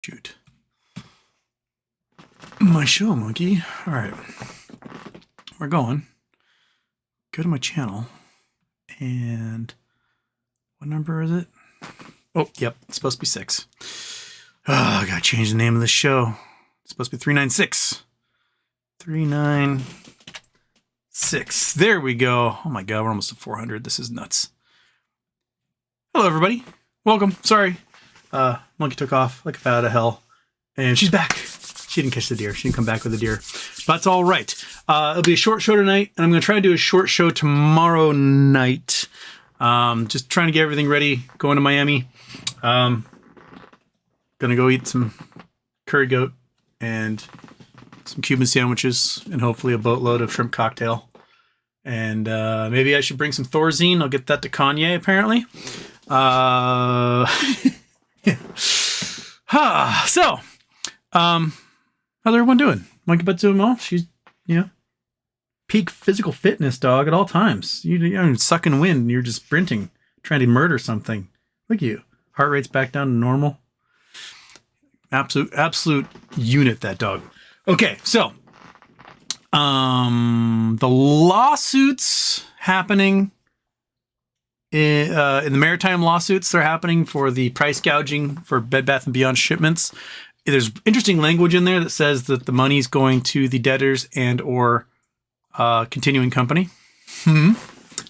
Shoot. My show, monkey. All right. We're going. Go to my channel. And what number is it? Oh, yep. It's supposed to be 6. Oh, I got to change the name of the show. It's supposed to be 396. 396. There we go. Oh my God, we're almost at 400. This is nuts. Hello, everybody. Welcome. Sorry. Monkey took off like a bat out of hell. And she's back. She didn't catch the deer. She didn't come back with the deer. But that's all right. It'll be a short show tonight. And I'm going to try to do a short show tomorrow night. Just trying to get everything ready. Going to Miami. Gonna go eat some curry goat and some Cuban sandwiches and hopefully a boatload of shrimp cocktail. And maybe I should bring some Thorazine. I'll get that to Kanye, apparently. So, how's everyone doing? Monkey Butt doing well? She's, peak physical fitness, dog, at all times. You're sucking wind. You're just sprinting, trying to murder something. Look at you. Heart rate's back down to normal. Absolute unit, that dog. Okay, so the lawsuits happening in the maritime lawsuits, they're happening for the price gouging for Bed Bath & Beyond shipments. There's interesting language in there that says that the money's going to the debtors and or continuing company.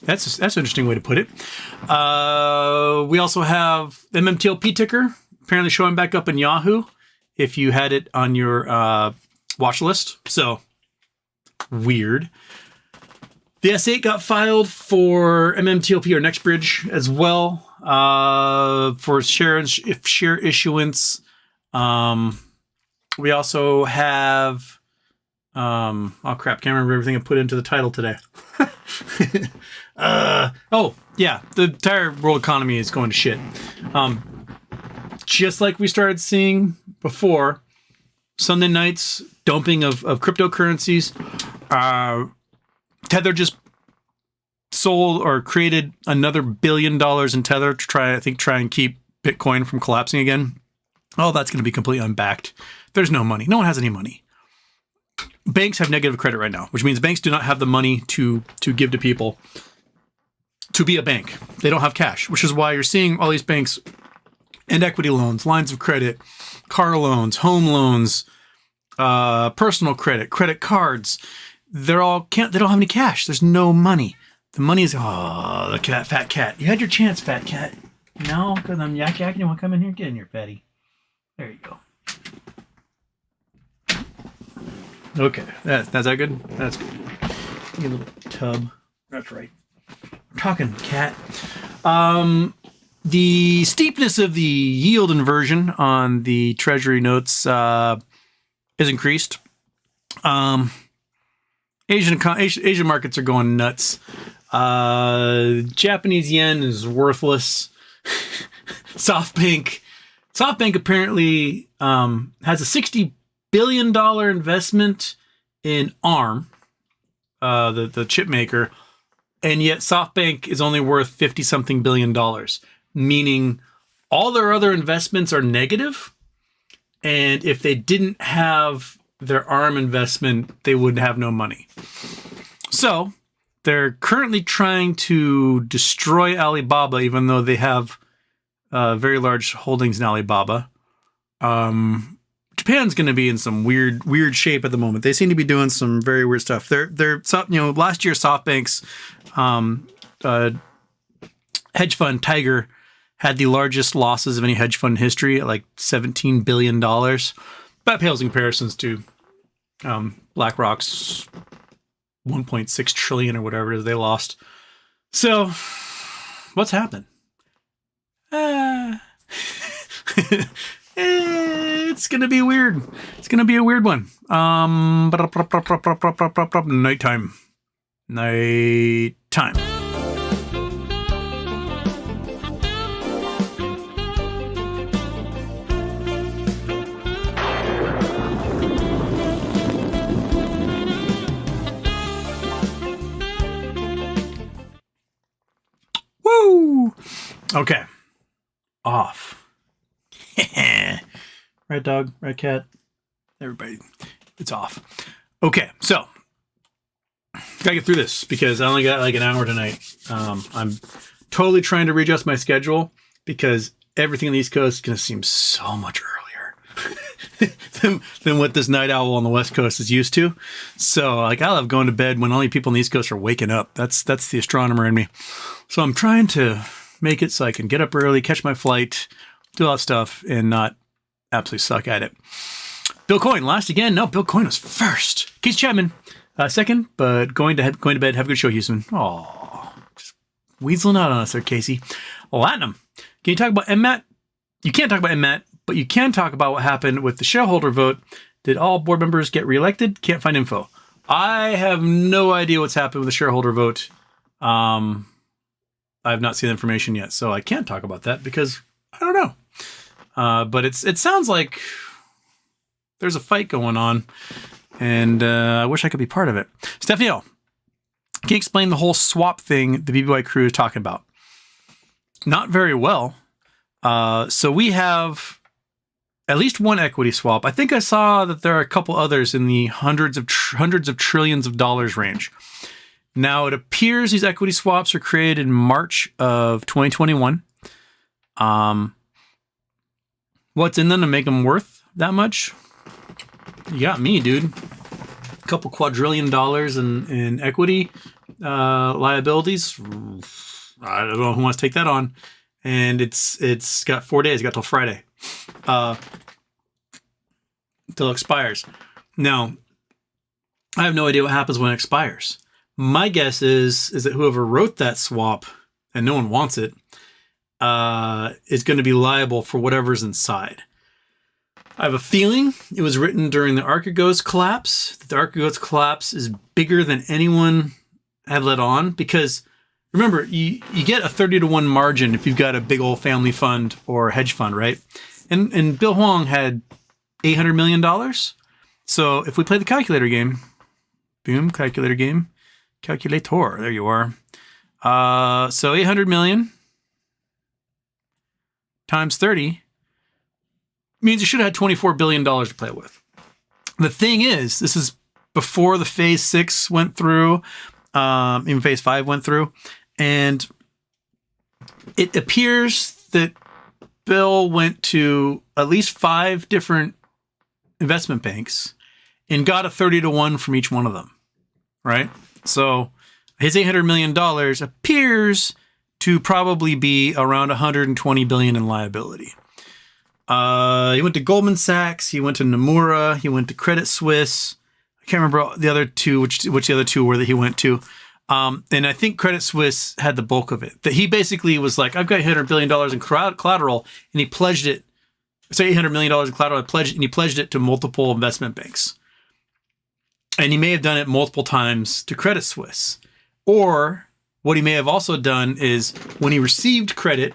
That's an interesting way to put it. We also have MMTLP ticker apparently showing back up in Yahoo if you had it on your watch list. So weird. The S8 got filed for MMTLP or NextBridge as well for share issuance. We also have oh crap, can't remember everything I put into the title today. Oh yeah, the entire world economy is going to shit. Just like we started seeing before, Sunday nights dumping of cryptocurrencies. Tether just sold or created another $1 billion in Tether to try and keep Bitcoin from collapsing again. Oh, that's going to be completely unbacked. There's no money. No one has any money. Banks have negative credit right now, which means banks do not have the money to give to people to be a bank. They don't have cash, which is why you're seeing all these banks and equity loans, lines of credit, car loans, home loans, personal credit, credit cards. They don't have any cash. There's no money. The money is, the fat cat. You had your chance, fat cat. No, because I'm yakking. You want to come in here? Get in here, fatty. There you go. Okay, that's that good? That's good. Give me a little tub. That's right. I'm talking, cat. The steepness of the yield inversion on the treasury notes is increased. Asian markets are going nuts. Japanese yen is worthless. SoftBank apparently has a $60 billion investment in ARM, the chip maker, and yet SoftBank is only worth $50-something billion, meaning all their other investments are negative. And if they didn't have their ARM investment, they would have no money. So they're currently trying to destroy Alibaba, even though they have very large holdings in Alibaba. Japan's going to be in some weird shape at the moment. They seem to be doing some very weird stuff. They're last year SoftBank's hedge fund Tiger had the largest losses of any hedge fund in history at like $17 billion. That pales in comparisons to BlackRock's 1.6 trillion or whatever it is they lost. So, what's happened? It's gonna be weird. It's gonna be a weird one. Nighttime. Woo! Okay. Off. Right dog, right cat. Everybody, it's off. Okay, so gotta get through this because I only got like an hour tonight. I'm totally trying to readjust my schedule because everything on the East Coast is gonna seem so much earlier than what this night owl on the West Coast is used to. So like I love going to bed when only people on the East Coast are waking up. That's the astronomer in me. So I'm trying to make it so I can get up early, catch my flight, do all that stuff, and not absolutely suck at it. Bill Coyne, last again. No, Bill Coyne was first. Keith Chapman, second, but going to bed. Have a good show, Houston. Oh, just weaseling out on us there, Casey. Latinum. Can you talk about MMAT? You can't talk about MMAT, but you can talk about what happened with the shareholder vote. Did all board members get reelected? Can't find info. I have no idea what's happened with the shareholder vote. I have not seen the information yet, so I can't talk about that because I don't know. But it sounds like there's a fight going on, and I wish I could be part of it. Stephanie O, can you explain the whole swap thing the BBY crew is talking about? Not very well. So we have at least one equity swap. I think I saw that there are a couple others in the hundreds of trillions of dollars range. Now, it appears these equity swaps were created in March of 2021. What's in them to make them worth that much? You got me, dude. A couple quadrillion dollars in equity liabilities. I don't know who wants to take that on. And it's got 4 days. It got till Friday. Till it expires. Now, I have no idea what happens when it expires. My guess is that whoever wrote that swap, and no one wants it, is going to be liable for whatever's inside. I have a feeling it was written during the Archegos collapse. That the Archegos collapse is bigger than anyone had let on, because remember, you get a 30-to-1 margin if you've got a big old family fund or hedge fund, right? And Bill Huang had $800 million. So if we play the calculator game, boom, calculator game, calculator, there you are. So 800 million times 30 means you should have had $24 billion to play with. The thing is, this is before the phase 6 went through, even phase 5 went through, and it appears that Bill went to at least 5 different investment banks and got a 30-to-1 from each one of them, right? So his $800 million appears to probably be around $120 billion in liability. He went to Goldman Sachs, he went to Nomura, he went to Credit Suisse. I can't remember the other two, which the other two were that he went to. And I think Credit Suisse had the bulk of it. That he basically was like, I've got $800 billion in collateral, and he pledged it. So $800 million in collateral, and he pledged it to multiple investment banks. And he may have done it multiple times to Credit Suisse. Or what he may have also done is when he received credit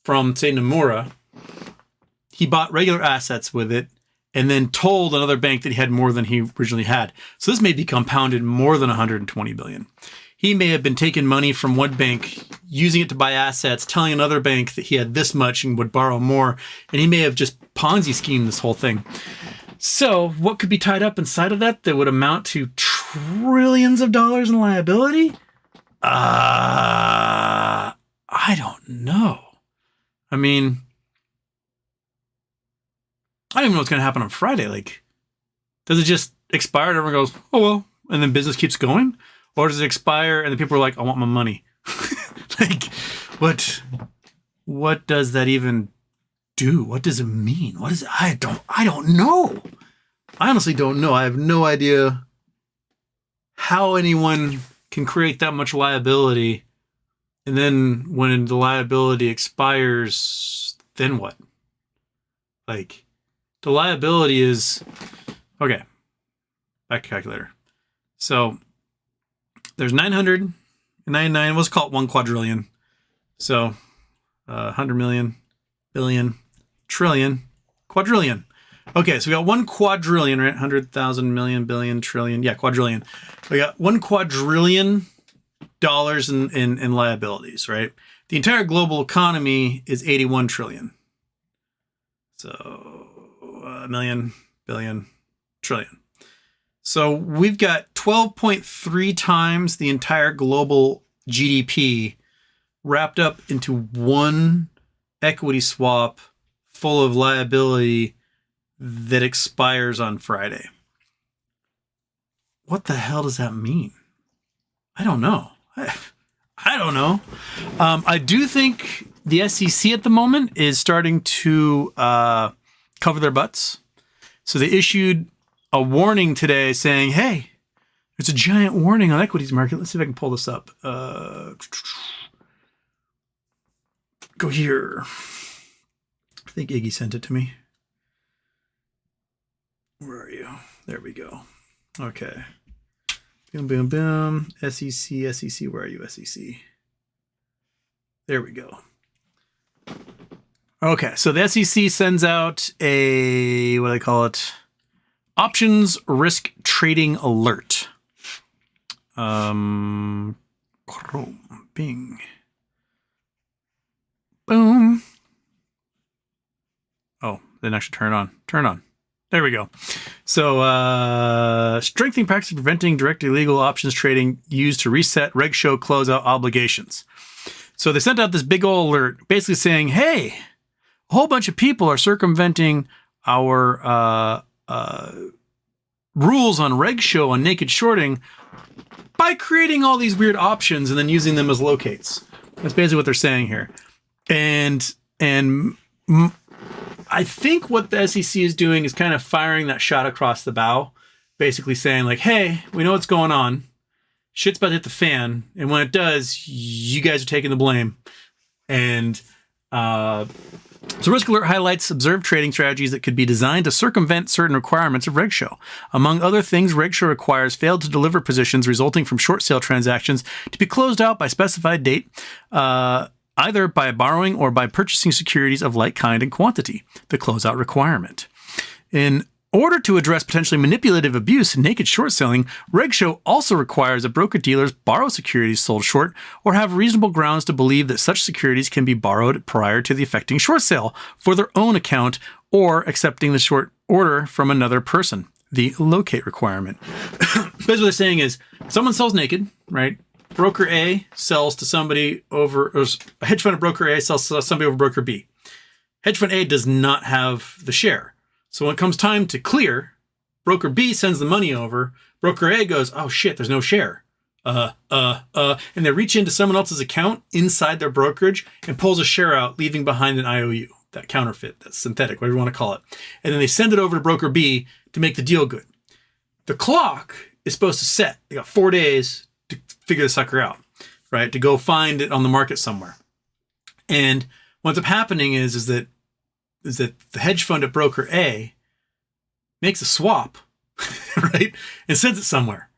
from, say, Nomura, he bought regular assets with it and then told another bank that he had more than he originally had. So this may be compounded more than $120 billion. He may have been taking money from one bank, using it to buy assets, telling another bank that he had this much and would borrow more. And he may have just Ponzi schemed this whole thing. So what could be tied up inside of that would amount to trillions of dollars in liability? I don't know. I mean, I don't even know what's going to happen on Friday. Like, does it just expire and everyone goes, oh, well, and then business keeps going? Or does it expire and the people are like, I want my money? Like, what does that even do? What does it mean? What is it? I don't know. I honestly don't know. I have no idea how anyone can create that much liability. And then when the liability expires, then what? Like, the liability is, okay, back to calculator. So there's 999, let's call it 1 quadrillion. So 100 million, billion, trillion, quadrillion. Okay, so we got 1 quadrillion, right? 100,000 million, billion, trillion. Yeah, quadrillion. We got 1 quadrillion dollars in liabilities, right? The entire global economy is 81 trillion. So million, billion, trillion. So we've got 12.3 times the entire global GDP wrapped up into one equity swap full of liability that expires on Friday. What the hell does that mean? I don't know. I don't know. I do think the SEC at the moment is starting to cover their butts. So they issued a warning today saying, hey, there's a giant warning on equities market. Let's see if I can pull this up. Go here. I think Iggy sent it to me. Where are you? There we go. Okay. Boom, boom, boom. SEC. Where are you, SEC? There we go. Okay, so the SEC sends out a, what do they call it? Options risk trading alert. Chrome, Bing. Boom. Oh, didn't actually turn on. Turn on. There we go. So, strengthening practice of preventing direct illegal options trading used to reset RegSHO closeout obligations. So they sent out this big old alert basically saying, hey, a whole bunch of people are circumventing our rules on RegSHO on naked shorting by creating all these weird options and then using them as locates. That's basically what they're saying here. And I think what the SEC is doing is kind of firing that shot across the bow, basically saying like, hey, we know what's going on. Shit's about to hit the fan. And when it does, you guys are taking the blame. And so Risk Alert highlights observed trading strategies that could be designed to circumvent certain requirements of RegSHO. Among other things, RegSHO requires failed to deliver positions resulting from short sale transactions to be closed out by specified date, either by borrowing or by purchasing securities of like kind and quantity, the closeout requirement. In order to address potentially manipulative abuse and naked short selling, RegSHO also requires that broker-dealers borrow securities sold short or have reasonable grounds to believe that such securities can be borrowed prior to the affecting short sale for their own account or accepting the short order from another person, the locate requirement. Basically what they're saying is someone sells naked, right? Broker A sells to somebody over, or a hedge fund of broker A sells to somebody over broker B. Hedge fund A does not have the share. So when it comes time to clear, broker B sends the money over. Broker A goes, oh shit, there's no share. And they reach into someone else's account inside their brokerage and pulls a share out, leaving behind an IOU, that counterfeit, that synthetic, whatever you want to call it. And then they send it over to broker B to make the deal good. The clock is supposed to set. They got 4 days to figure the sucker out, right? To go find it on the market somewhere. And what ends up happening is that the hedge fund at broker A makes a swap, right? And sends it somewhere.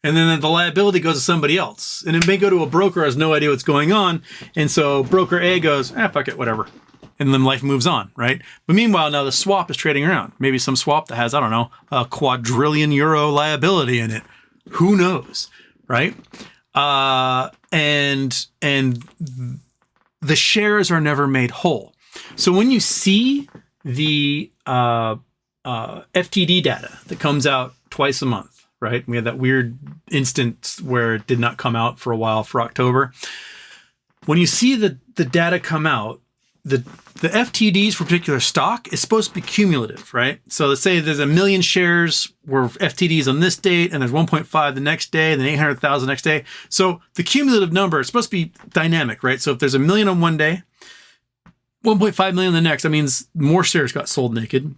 And then the liability goes to somebody else. And it may go to a broker who has no idea what's going on. And so broker A goes, fuck it, whatever. And then life moves on, right? But meanwhile, now the swap is trading around. Maybe some swap that has, I don't know, a quadrillion euro liability in it. Who knows, right? And the shares are never made whole. So when you see the FTD data that comes out twice a month, right? We had that weird instance where it did not come out for a while for October. When you see the data come out, the FTDs for a particular stock is supposed to be cumulative, right? So let's say there's 1 million shares were FTDs on this date, and there's 1.5 the next day, and then 800,000 the next day. So the cumulative number is supposed to be dynamic, right? So if there's 1 million on one day, 1.5 million the next, that means more shares got sold naked.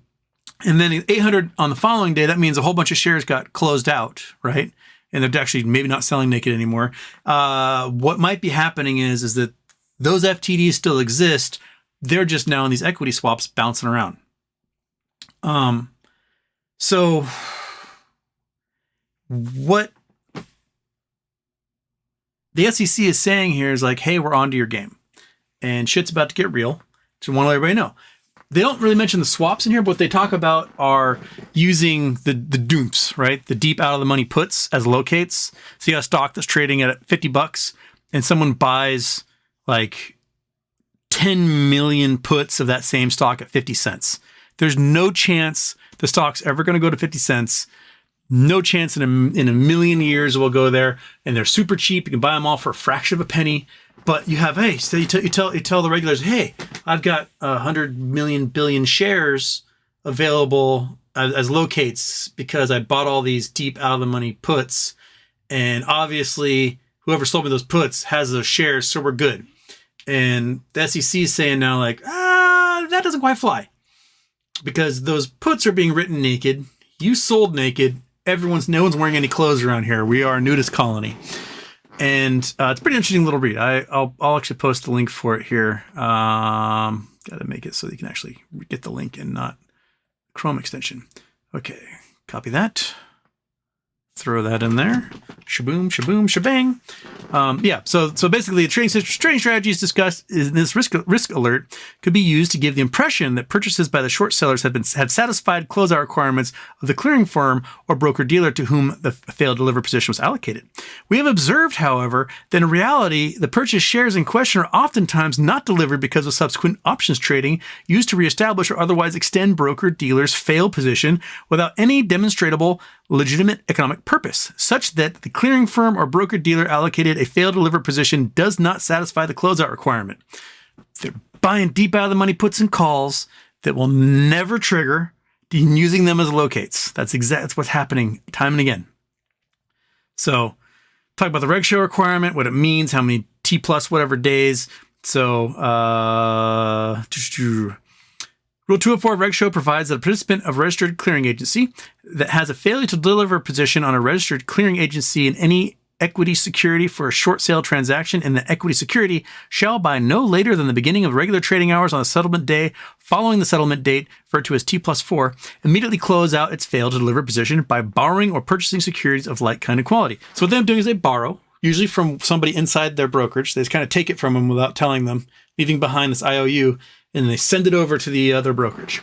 And then 800 on the following day, that means a whole bunch of shares got closed out, right? And they're actually maybe not selling naked anymore. What might be happening is that those FTDs still exist. They're just now in these equity swaps bouncing around. So what the SEC is saying here is like, hey, we're onto your game. And shit's about to get real. Just want to let everybody know. They don't really mention the swaps in here, but what they talk about are using the DOOMs, right? The deep out of the money puts as locates. So you got a stock that's trading at $50 and someone buys like 10 million puts of that same stock at 50 cents There's no chance the stock's ever going to go to 50 cents. No chance in a million years we'll go there. And they're super cheap. You can buy them all for a fraction of a penny. But you have, hey, so you tell the regulars, hey, I've got 100 million billion shares available as locates because I bought all these deep out of the money puts. And obviously, whoever sold me those puts has those shares, so we're good. And the SEC is saying now, like, that doesn't quite fly. Because those puts are being written naked. You sold naked. No one's wearing any clothes around here. We are a nudist colony. And it's a pretty interesting little read. I'll actually post the link for it here. Got to make it so you can actually get the link and not Chrome extension. Okay, copy that. Throw that in there. Shaboom, shaboom, shebang. So basically, the trading strategies discussed in this risk alert could be used to give the impression that purchases by the short sellers have satisfied closeout requirements of the clearing firm or broker-dealer to whom the failed deliver position was allocated. We have observed, however, that in reality, the purchased shares in question are oftentimes not delivered because of subsequent options trading used to reestablish or otherwise extend broker-dealer's failed position without any demonstrable legitimate economic purpose, such that the clearing firm or broker-dealer allocated a failed deliver position does not satisfy the closeout requirement. They're buying deep out of the money puts and calls that will never trigger, and using them as locates. That's what's happening time and again. So, talk about the RegSHO requirement, what it means, how many T plus whatever days. So, Rule 204 of RegSHO provides that a participant of a registered clearing agency that has a failure to deliver position on a registered clearing agency in any equity security for a short sale transaction in the equity security shall, by no later than the beginning of regular trading hours on the settlement day following the settlement date, referred to as T+4, immediately close out its failed to deliver position by borrowing or purchasing securities of like kind and quality. So what they're doing is they borrow, usually from somebody inside their brokerage. They just kind of take it from them without telling them, leaving behind this IOU, and they send it over to the other brokerage.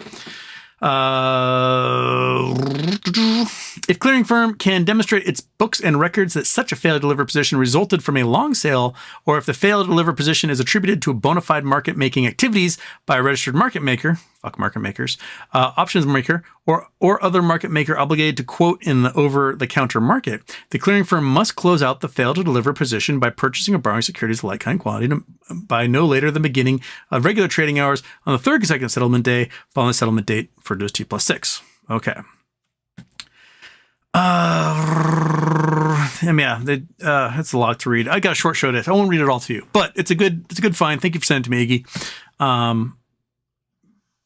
If clearing firm can demonstrate its books and records that such a failed to deliver position resulted from a long sale, or if the failed to deliver position is attributed to a bona fide market making activities by a registered market maker, fuck market makers, options maker, or other market maker obligated to quote in the over-the-counter market, the clearing firm must close out the failed to deliver position by purchasing or borrowing securities of like kind quality by no later than the beginning of regular trading hours on the third consecutive settlement day following the settlement date for those T+6. Okay. It's a lot to read. I got a short show this. I won't read it all to you, but it's a good find. Thank you for sending it to me, Iggy.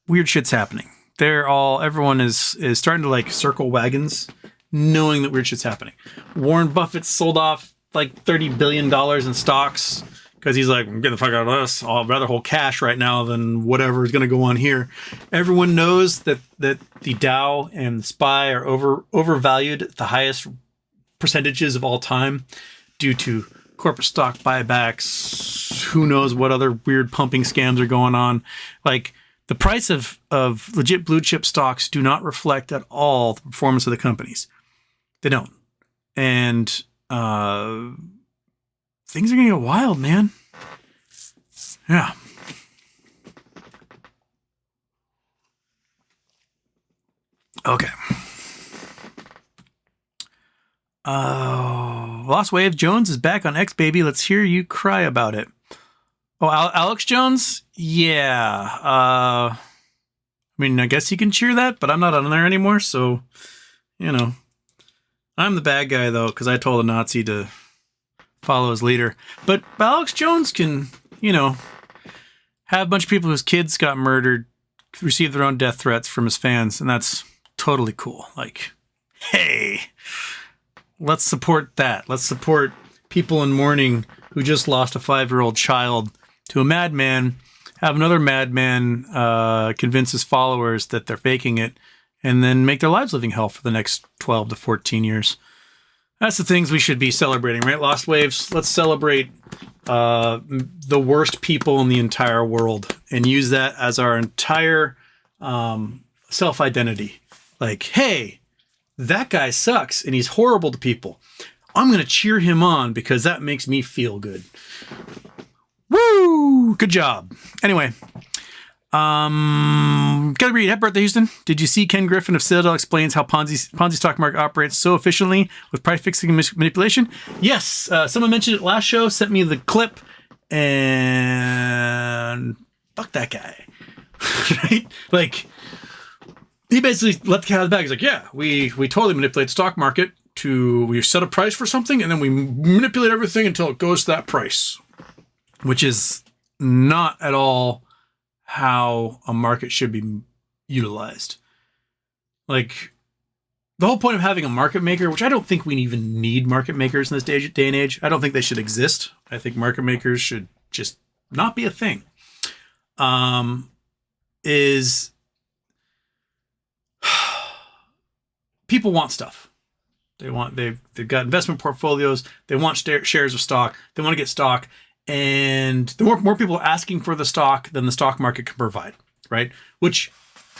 Weird shit's happening. Everyone is starting to like circle wagons, knowing that weird shit's happening. Warren Buffett sold off like $30 billion in stocks because he's like, I'm getting the fuck out of this. I'd rather hold cash right now than whatever is going to go on here. Everyone knows that the Dow and the SPY are overvalued at the highest percentages of all time due to corporate stock buybacks. Who knows what other weird pumping scams are going on. Like, the price of legit blue chip stocks do not reflect at all the performance of the companies. They don't. And things are going to get wild, man. Yeah. Okay. Lost Wave Jones is back on X, baby. Let's hear you cry about it. Oh, Alex Jones? Yeah. I mean, I guess you can cheer that, but I'm not on there anymore, so, you know. I'm the bad guy, though, because I told a Nazi to follow his leader. But Alex Jones can, you know, have a bunch of people whose kids got murdered receive their own death threats from his fans, and that's totally cool. Like, hey, let's support that. Let's support people in mourning who just lost a 5-year-old child to a madman, have another madman convince his followers that they're faking it, and then make their lives living hell for the next 12 to 14 years. That's the things we should be celebrating, right? Lost Waves, let's celebrate the worst people in the entire world and use that as our entire self-identity. Like, hey, that guy sucks and he's horrible to people. I'm going to cheer him on because that makes me feel good. Woo! Good job. Anyway, Gotta read. Happy birthday, Houston. Did you see Ken Griffin of Citadel explains how Ponzi stock market operates so efficiently with price fixing and manipulation? Yes. Someone mentioned it last show, sent me the clip, and fuck that guy. Right? Like, he basically let the cat out of the bag. He's like, yeah, we totally manipulate the stock market we set a price for something, and then we manipulate everything until it goes to that price, which is not at all how a market should be utilized. Like, the whole point of having a market maker, which I don't think we even need market makers in this day and age. I don't think they should exist. I think market makers should just not be a thing. Is people want stuff. They've got investment portfolios. They want shares of stock. They want to get stock. And the more people are asking for the stock than the stock market can provide, right? Which,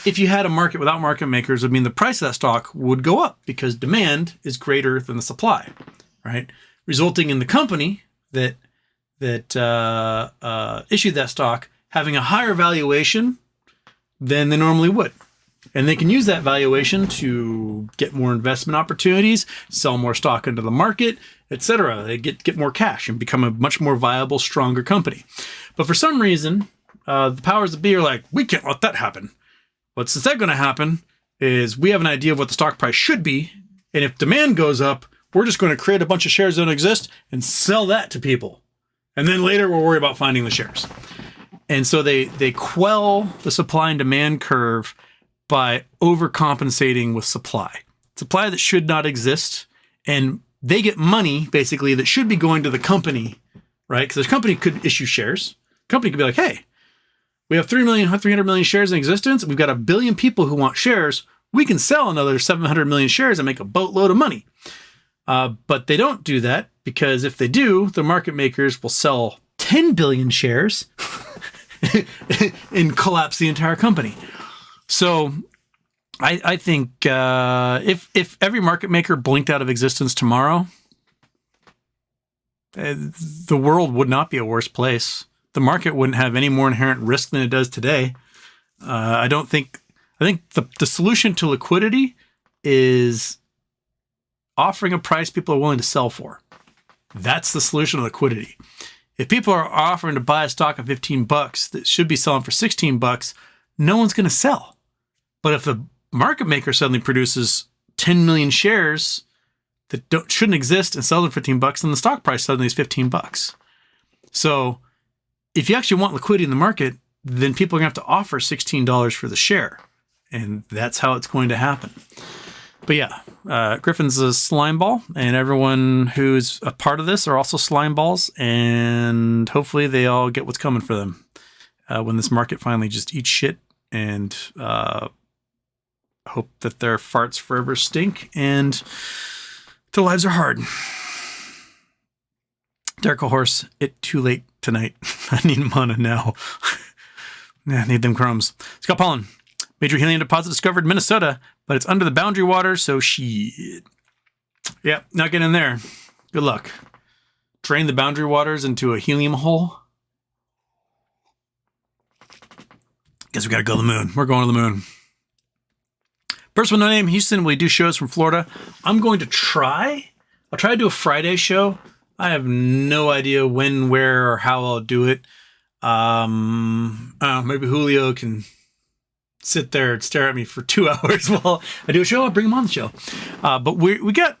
if you had a market without market makers, would mean the price of that stock would go up because demand is greater than the supply, right? Resulting in the company that issued that stock having a higher valuation than they normally would. And they can use that valuation to get more investment opportunities, sell more stock into the market, etc. They get more cash and become a much more viable, stronger company. But for some reason, the powers that be are like, we can't let that happen. What's instead going to happen is we have an idea of what the stock price should be. And if demand goes up, we're just going to create a bunch of shares that don't exist and sell that to people. And then later we'll worry about finding the shares. And so they quell the supply and demand curve by overcompensating with supply that should not exist. And they get money basically that should be going to the company, right? Because the company could issue shares. The company could be like, hey, we have 300 million shares in existence. We've got 1 billion people who want shares. We can sell another 700 million shares and make a boatload of money. But they don't do that because if they do, the market makers will sell 10 billion shares and collapse the entire company. So I think if every market maker blinked out of existence tomorrow, the world would not be a worse place. The market wouldn't have any more inherent risk than it does today. I think the solution to liquidity is offering a price people are willing to sell for. That's the solution to liquidity. If people are offering to buy a stock at $15 that should be selling for $16, no one's going to sell. But if the market maker suddenly produces 10 million shares that shouldn't exist and sells them for $15, then the stock price suddenly is $15. So if you actually want liquidity in the market, then people are going to have to offer $16 for the share. And that's how it's going to happen. But yeah, Griffin's a slime ball, and everyone who's a part of this are also slime balls. And hopefully they all get what's coming for them when this market finally just eats shit, and hope that their farts forever stink and their lives are hard. Dark Horse, it too late tonight. I need mana now. I need them crumbs. Scott Pollen, major helium deposit discovered in Minnesota, but it's under the boundary water, so shit. Yeah, not getting in there. Good luck. Drain the boundary waters into a helium hole. Guess we gotta go to the moon. We're going to the moon. First one, no name, Houston. We do shows from Florida. I'm going to try. I'll try to do a Friday show. I have no idea when, where, or how I'll do it. Maybe Julio can sit there and stare at me for 2 hours while I do a show. I'll bring him on the show. But we got,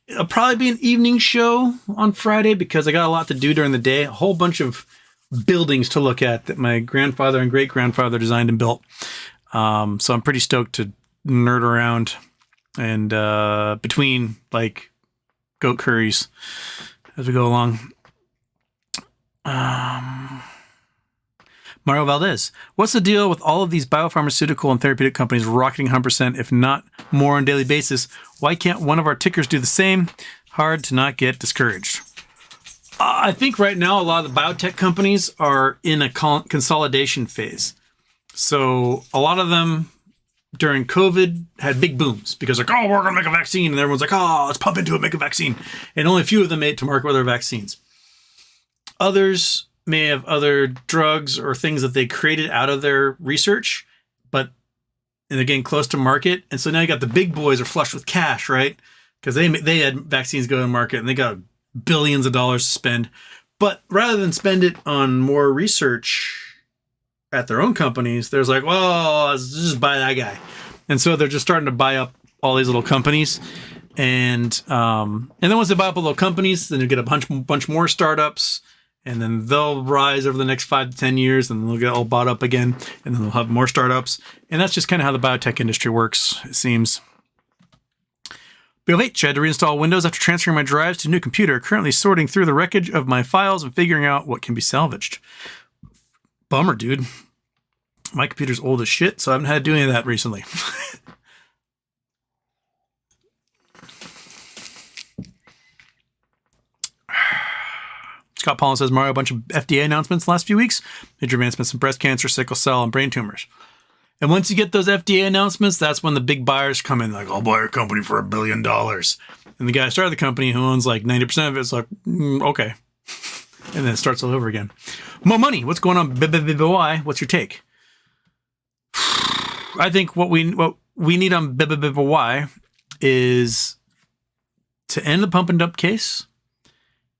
it'll probably be an evening show on Friday because I got a lot to do during the day. A whole bunch of buildings to look at that my grandfather and great-grandfather designed and built. So I'm pretty stoked to nerd around and between like goat curries as we go along. Mario Valdez, what's the deal with all of these biopharmaceutical and therapeutic companies rocketing 100%, if not more on a daily basis? Why can't one of our tickers do the same? Hard to not get discouraged. I think right now a lot of the biotech companies are in a consolidation phase. So a lot of them during COVID had big booms because like, oh, we're going to make a vaccine. And everyone's like, oh, let's pump into it, make a vaccine. And only a few of them made it to market with their vaccines. Others may have other drugs or things that they created out of their research, and they're getting close to market. And so now you got the big boys are flush with cash, right? Because they had vaccines go to market and they got billions of dollars to spend. But rather than spend it on more research at their own companies, there's like, well, let's just buy that guy. And so they're just starting to buy up all these little companies. And then once they buy up little companies, then you get a bunch more startups. And then they'll rise over the next 5 to 10 years, and they'll get all bought up again, and then they'll have more startups. And that's just kind of how the biotech industry works, it seems. BBBYQ, I had to reinstall Windows after transferring my drives to a new computer. Currently sorting through the wreckage of my files and figuring out what can be salvaged. Bummer, dude. My computer's old as shit, so I haven't had to do any of that recently. Scott Paulin says, Mario, a bunch of FDA announcements the last few weeks. Major advancements in breast cancer, sickle cell, and brain tumors. And once you get those FDA announcements, that's when the big buyers come in, like, I'll buy your company for $1 billion. And the guy who started the company, who owns like 90% of it, is like, okay. And then it starts all over again. More money. What's going on? BBBYQ? What's your take? I think what we need on BBBYQ is to end the pump and dump case.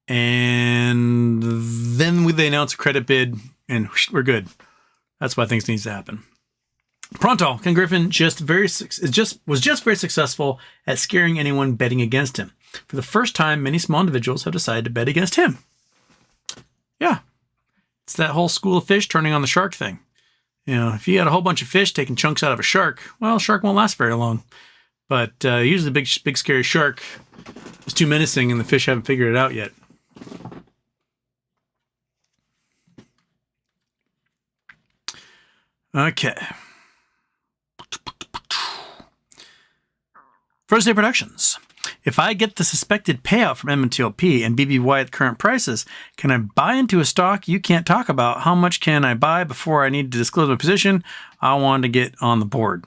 And then they announce a credit bid, and we're good. That's why things need to happen. Pronto, Ken Griffin was just very successful at scaring anyone betting against him. For the first time, many small individuals have decided to bet against him. Yeah, it's that whole school of fish turning on the shark thing. You know, if you had a whole bunch of fish taking chunks out of a shark, well, a shark won't last very long. But usually the big scary shark is too menacing, and the fish haven't figured it out yet. Okay. First Day Productions. If I get the suspected payout from MMTLP and BBBYQ at current prices, can I buy into a stock you can't talk about? How much can I buy before I need to disclose my position? I want to get on the board.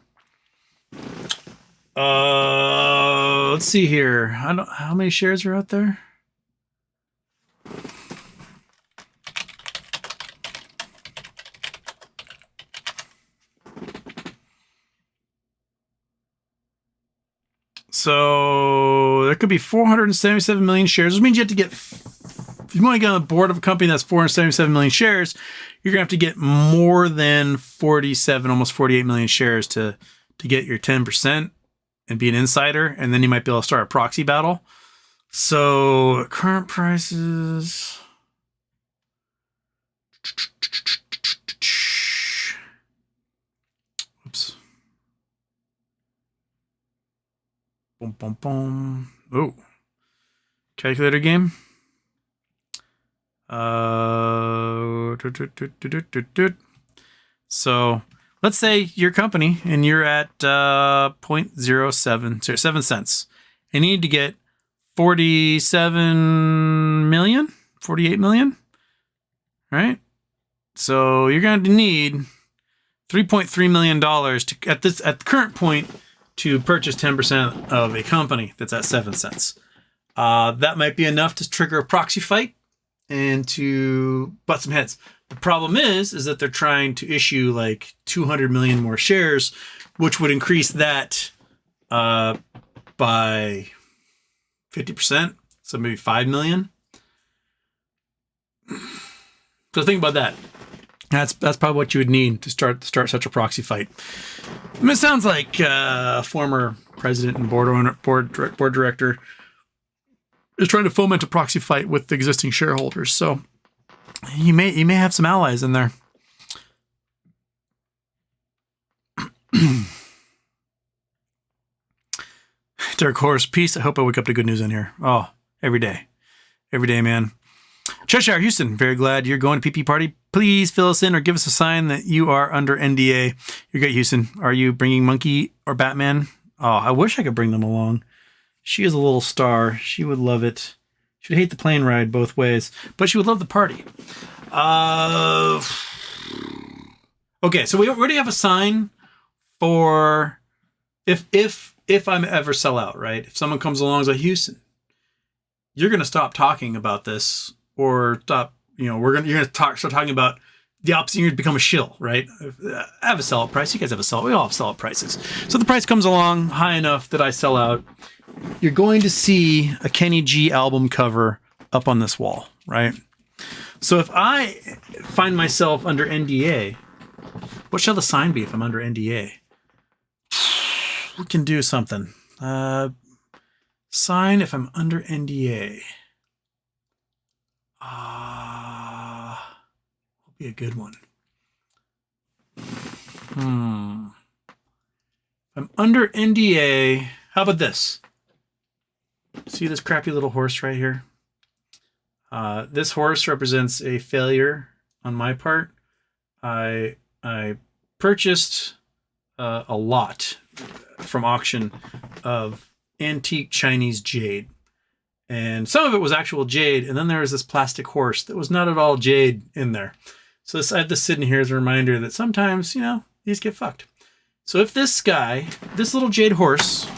Let's see here. How many shares are out there? So there could be 477 million shares, which means you have to get, if you want to get on the board of a company that's 477 million shares, you're going to have to get more than 47, almost 48 million shares to get your 10% and be an insider. And then you might be able to start a proxy battle. So current prices. Oops. Boom, boom, boom. Oh. Calculator game. So let's say your company and you're at 0.07 cents. And you need to get 47 million, 48 million, right? So you're going to need $3.3 million to at the current point to purchase 10% of a company that's at 7 cents. That might be enough to trigger a proxy fight and to butt some heads. The problem is that they're trying to issue like 200 million more shares, which would increase that by 50%. So maybe 5 million. So think about that. That's probably what you would need to start such a proxy fight. I mean, it sounds like a former president and board director is trying to foment a proxy fight with the existing shareholders. So you may have some allies in there. Dark Horse, peace. I hope I wake up to good news in here. Oh, every day, man. Cheshire, Houston, very glad you're going to PP party. Please fill us in or give us a sign that you are under NDA. You're great, Houston. Are you bringing Monkey or Batman? Oh, I wish I could bring them along. She is a little star. She would love it. She would hate the plane ride both ways, but she would love the party. Okay, so we already have a sign for if I ever sell out, right? If someone comes along and says, Houston, you're going to stop talking about this or stop, you're gonna start talking about the opposite. You're gonna become a shill, right? I have a sell-out price. You guys have a sell. We all have sell-out prices. So the price comes along high enough that I sell out. You're going to see a Kenny G album cover up on this wall, right? So if I find myself under NDA, what shall the sign be if I'm under NDA? We can do something. Sign if I'm under NDA. Will be a good one. If I'm under NDA, how about this? See this crappy little horse right here? This horse represents a failure on my part. I purchased a lot from auction of antique Chinese jade. And some of it was actual jade, and then there was this plastic horse that was not at all jade in there. So I have this sitting here as a reminder that sometimes, these get fucked. So if this guy, this little jade horse,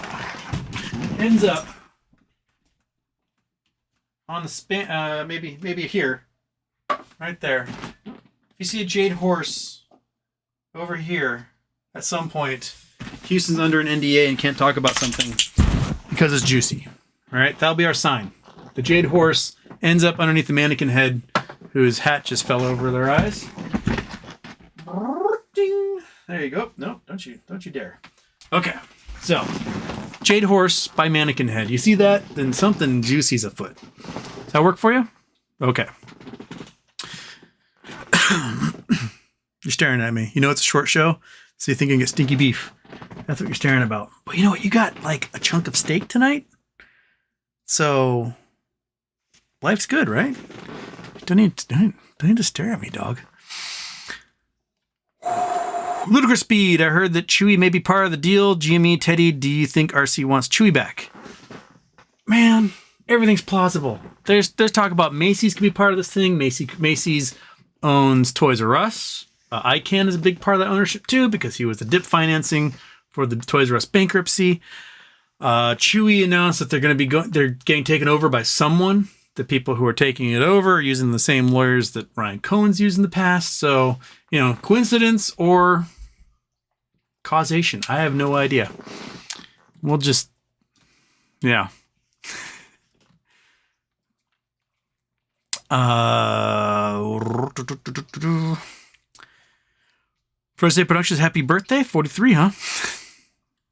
ends up on the span, maybe here, right there. If you see a jade horse over here, at some point, Houston's under an NDA and can't talk about something because it's juicy. All right, that'll be our sign. The jade horse ends up underneath the mannequin head, whose hat just fell over their eyes. Ding. There you go. No, don't you dare. Okay, so jade horse by mannequin head. You see that? Then something juicy's afoot. Does that work for you? Okay. You're staring at me. You know it's a short show, so you think you can get stinky beef. That's what you're staring about. But you know what? You got like a chunk of steak tonight. So life's good, right? Don't need to stare at me, dog. Ludicrous Speed. I heard that Chewy may be part of the deal. GME, Teddy, do you think RC wants Chewy back? Man, everything's plausible. There's talk about Macy's could be part of this thing. Macy's owns Toys R Us. ICANN is a big part of that ownership too, because he was the dip financing for the Toys R Us bankruptcy. Chewy announced that they're getting taken over by someone. The people who are taking it over are using the same lawyers that Ryan Cohen's used in the past. So, coincidence or causation, I have no idea. We'll just, yeah. First Day Productions, happy birthday, 43, huh?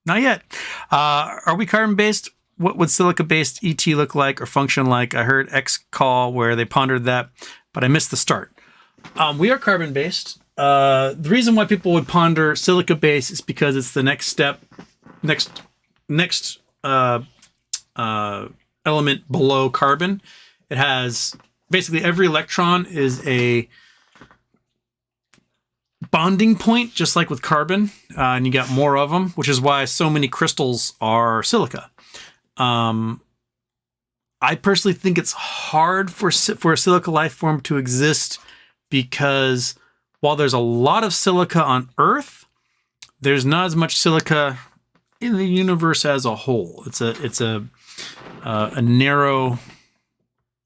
Not yet. Are we carbon-based? What would silica-based ET look like or function like? I heard X call where they pondered that, but I missed the start. We are carbon-based. The reason why people would ponder silica-based is because it's the next step, next element below carbon. It has basically every electron is a bonding point, just like with carbon, and you got more of them, which is why so many crystals are silica. I personally think it's hard for a silica life form to exist because while there's a lot of silica on Earth, there's not as much silica in the universe as a whole. It's a narrow,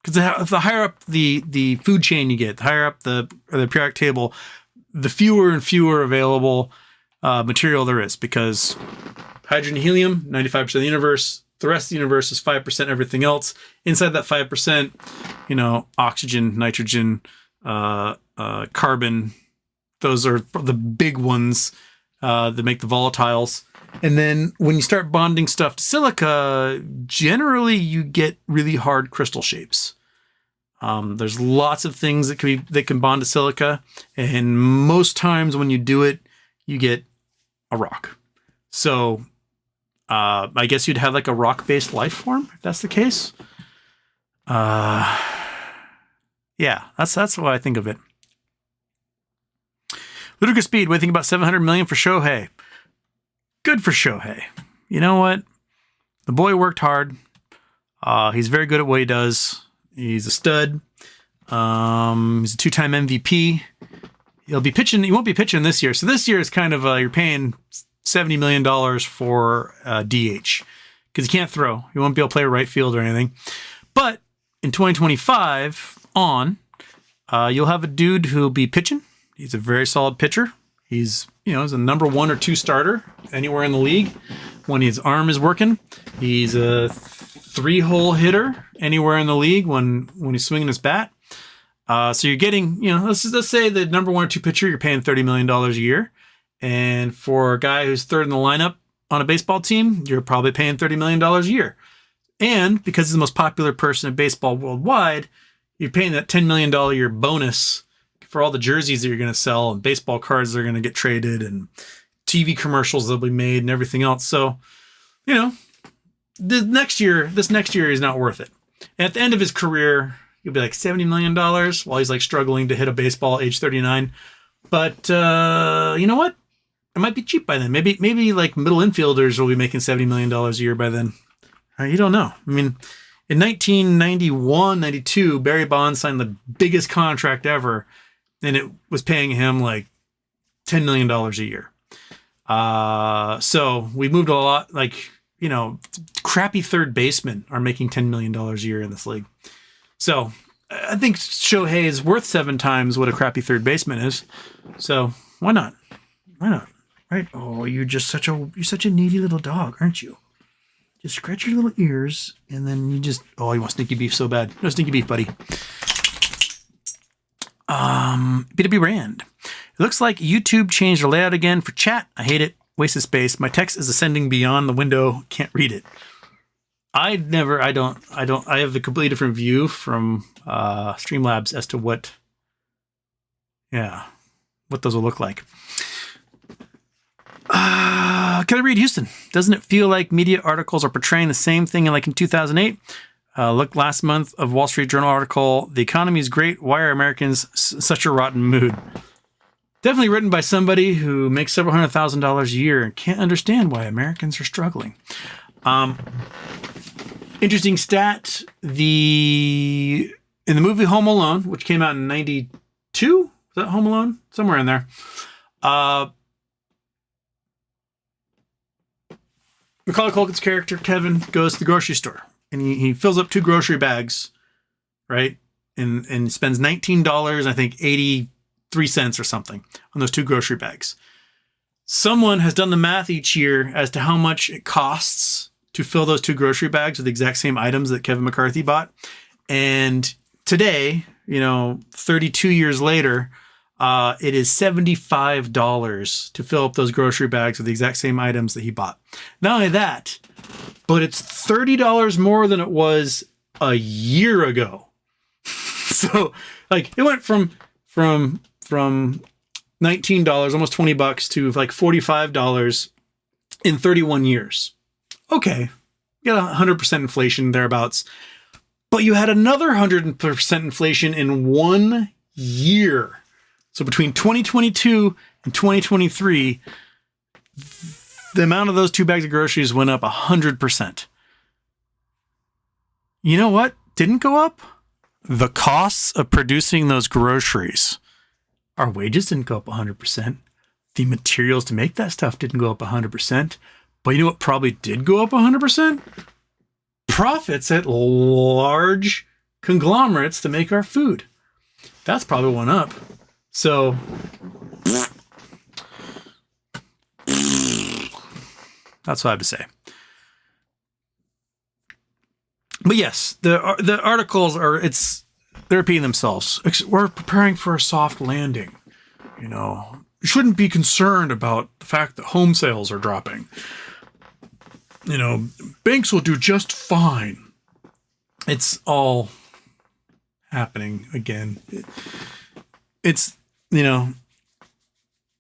because the higher up the food chain you get, the higher up the periodic table, the fewer and fewer available material there is, because hydrogen and helium, 95% of the universe. The rest of the universe is 5% everything else. Inside that 5%, oxygen, nitrogen, carbon, those are the big ones that make the volatiles. And then when you start bonding stuff to silica, generally you get really hard crystal shapes. There's lots of things that can bond to silica, and most times when you do it, you get a rock. So I guess you'd have like a rock-based life form if that's the case. Yeah, that's what I think of it. Ludicrous Speed, what do you think about $700 million for Shohei? Good for Shohei. You know what? The boy worked hard. He's very good at what he does. He's a stud. He's a 2-time MVP. He'll be pitching. He won't be pitching this year. So this year is kind of you're paying $70 million for DH because he can't throw. He won't be able to play right field or anything. But in 2025 on, You'll have a dude who'll be pitching. He's a very solid pitcher. He's, he's a number 1 or 2 starter anywhere in the league when his arm is working. He's a 3-hole hitter anywhere in the league when he's swinging his bat. So you're getting, let's say the number 1 or 2 pitcher, you're paying $30 million a year. And for a guy who's third in the lineup on a baseball team, you're probably paying $30 million a year. And because he's the most popular person in baseball worldwide, you're paying that $10 million a year bonus for all the jerseys that you're going to sell and baseball cards that are going to get traded and TV commercials that'll be made and everything else. So, this next year is not worth it. And at the end of his career, he'll be like $70 million while he's like struggling to hit a baseball at age 39. But you know what? It might be cheap by then. Maybe like middle infielders will be making $70 million a year by then. You don't know. I mean, in 1991, 92, Barry Bonds signed the biggest contract ever, and it was paying him like $10 million a year. So we moved a lot, crappy third basemen are making $10 million a year in this league. So I think Shohei is worth 7 times what a crappy third baseman is. So why not? Right? Oh, you're such a needy little dog, aren't you? Just scratch your little ears, and then you want stinky beef so bad. No stinky beef, buddy. BW Rand. It looks like YouTube changed the layout again for chat. I hate it. Wasted space. My text is ascending beyond the window. Can't read it. I have the completely different view from Streamlabs as to what those will look like. Can I read Houston? Doesn't it feel like media articles are portraying the same thing like in 2008? Look, last month of Wall Street Journal article, the economy is great. Why are Americans such a rotten mood? Definitely written by somebody who makes several $100,000 a year and can't understand why Americans are struggling. Interesting stat. In the movie Home Alone, which came out in 92, is that Home Alone? Somewhere in there. Macaulay Culkin's character, Kevin, goes to the grocery store and he fills up 2 grocery bags, right? And spends $19, I think 83 cents or something on those 2 grocery bags. Someone has done the math each year as to how much it costs to fill those 2 grocery bags with the exact same items that Kevin McCarthy bought. And today, 32 years later, it is $75 to fill up those grocery bags with the exact same items that he bought. Not only that, but it's $30 more than it was a year ago. So, it went from $19, almost $20 to like $45 in 31 years. Okay, you got 100% inflation thereabouts, but you had another 100% inflation in 1 year. So between 2022 and 2023, the amount of those 2 bags of groceries went up 100%. You know what didn't go up? The costs of producing those groceries. Our wages didn't go up 100%. The materials to make that stuff didn't go up 100%. But you know what probably did go up 100%? Profits at large conglomerates to make our food. That's probably went up. So, that's what I have to say. But yes, the articles they're repeating themselves. We're preparing for a soft landing. You shouldn't be concerned about the fact that home sales are dropping. Banks will do just fine. It's all happening again. It's,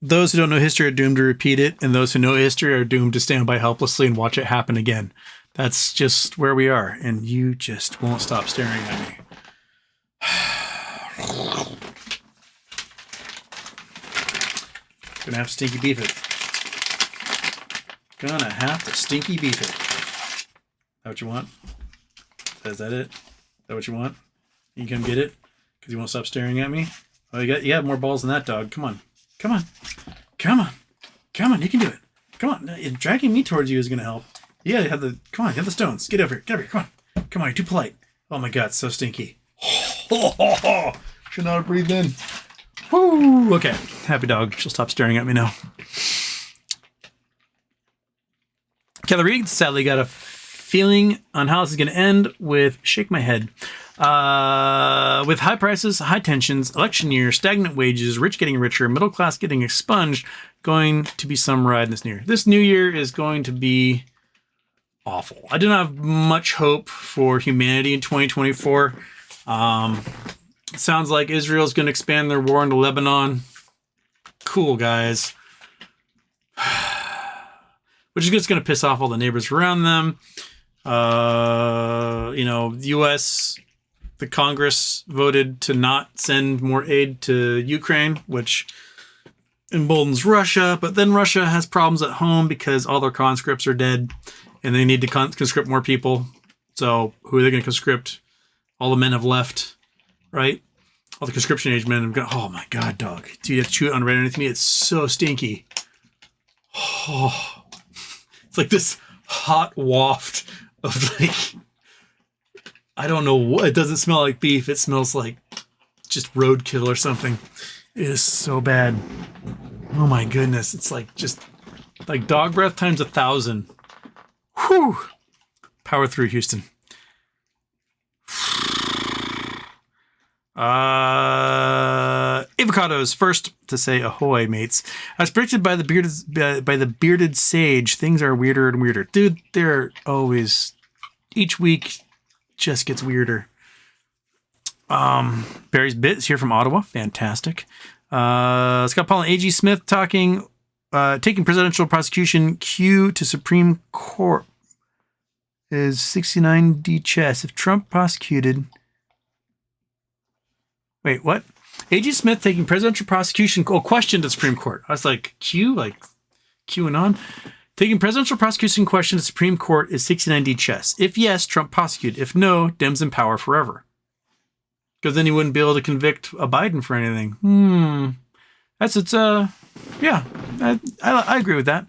those who don't know history are doomed to repeat it, and those who know history are doomed to stand by helplessly and watch it happen again. That's just where we are, and you just won't stop staring at me. Gonna have to stinky beef it. Gonna have to stinky beef it. Is that what you want? Is that it? Is that what you want? You can come get it? Because you won't stop staring at me? Oh, you have more balls than that, dog. Come on. Come on. Come on. Come on. You can do it. Come on. Dragging me towards you is going to help. You gotta have come on, you have the stones. Get over here. Get over here. Come on. Come on, you're too polite. Oh my God, it's so stinky. Should not have breathed in. Woo! Okay. Happy dog. She'll stop staring at me now. Kelly Reed sadly got a feeling on how this is going to end with shake my head. With high prices, high tensions, election year, stagnant wages, rich getting richer, middle class getting expunged, going to be some ride this new year. This new year is going to be awful. I do not have much hope for humanity in 2024. It sounds like Israel's going to expand their war into Lebanon. Cool, guys. Which is just going to piss off all the neighbors around them. The U.S., the Congress voted to not send more aid to Ukraine, which emboldens Russia. But then Russia has problems at home because all their conscripts are dead and they need to conscript more people. So who are they going to conscript? All the men have left, right? All the conscription age men have gone. Oh my God, dog. Do you have to chew it on right underneath me? It's so stinky. Oh, it's like this hot waft of like, I don't know what, it doesn't smell like beef. It smells like just roadkill or something. It is so bad. Oh my goodness. It's like just like dog breath times 1,000. Whew. Power through, Houston. Avocados first to say ahoy, mates. As predicted by the bearded sage, things are weirder and weirder. Dude, they're always, each week just gets weirder. Barry's Bit is here from Ottawa. Fantastic. Scott Paul and A.G. Smith talking, taking presidential prosecution Q to Supreme Court is 69D chess. If Trump prosecuted... Wait, what? A.G. Smith taking presidential prosecution question to Supreme Court. I was like, Q? Like QAnon? Taking presidential prosecution question to Supreme Court is 69D chess. If yes, Trump prosecuted. If no, Dems in power forever. Because then he wouldn't be able to convict a Biden for anything. Yeah, I agree with that.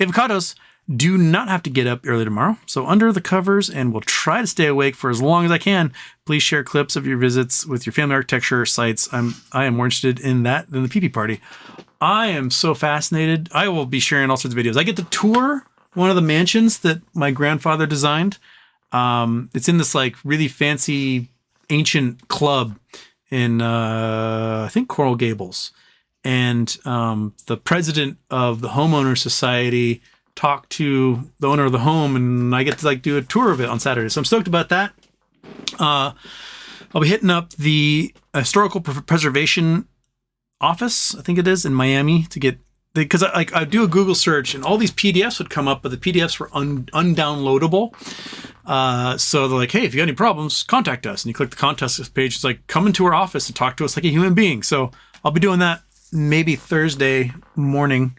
Avocados do not have to get up early tomorrow, so under the covers, and we'll try to stay awake for as long as I can. Please share clips of your visits with your family architecture sites. I am more interested in that than the PP party. I am so fascinated. I will be sharing all sorts of videos. I get to tour one of the mansions that my grandfather designed. It's in this like really fancy ancient club in I think Coral Gables, and the president of the homeowner society talk to the owner of the home, and I get to like do a tour of it on Saturday. So I'm stoked about that. I'll be hitting up the historical preservation office, I think it is, in Miami to get, because I do a Google search and all these PDFs would come up, but the PDFs were undownloadable. So they're like, hey, if you got any problems, contact us. And you click the contact us page. It's like, come into our office and talk to us like a human being. So I'll be doing that maybe Thursday morning.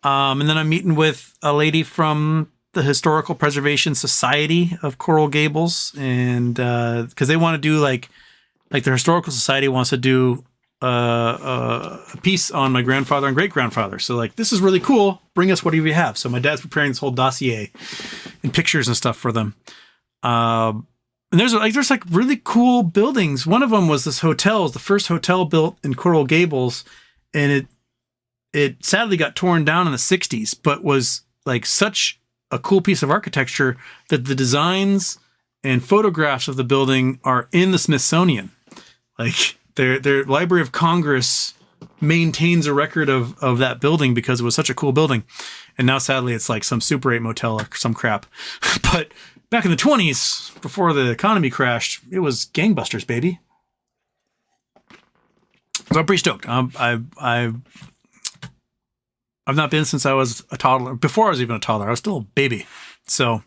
And then I'm meeting with a lady from the Historical Preservation Society of Coral Gables, and because they want to do like the Historical Society wants to do a piece on my grandfather and great grandfather. So like, this is really cool. Bring us whatever you have. So my dad's preparing this whole dossier and pictures and stuff for them. And there's like really cool buildings. One of them was this hotel. It was the first hotel built in Coral Gables, and it sadly got torn down in the 60s, but was like such a cool piece of architecture that the designs and photographs of the building are in the Smithsonian. Like their Library of Congress maintains a record of that building because it was such a cool building. And now sadly it's like some Super 8 motel or some crap. But back in the 20s, before the economy crashed, it was gangbusters, baby. So I'm pretty stoked. I've not been since I was a toddler. Before I was even a toddler, I was still a baby. So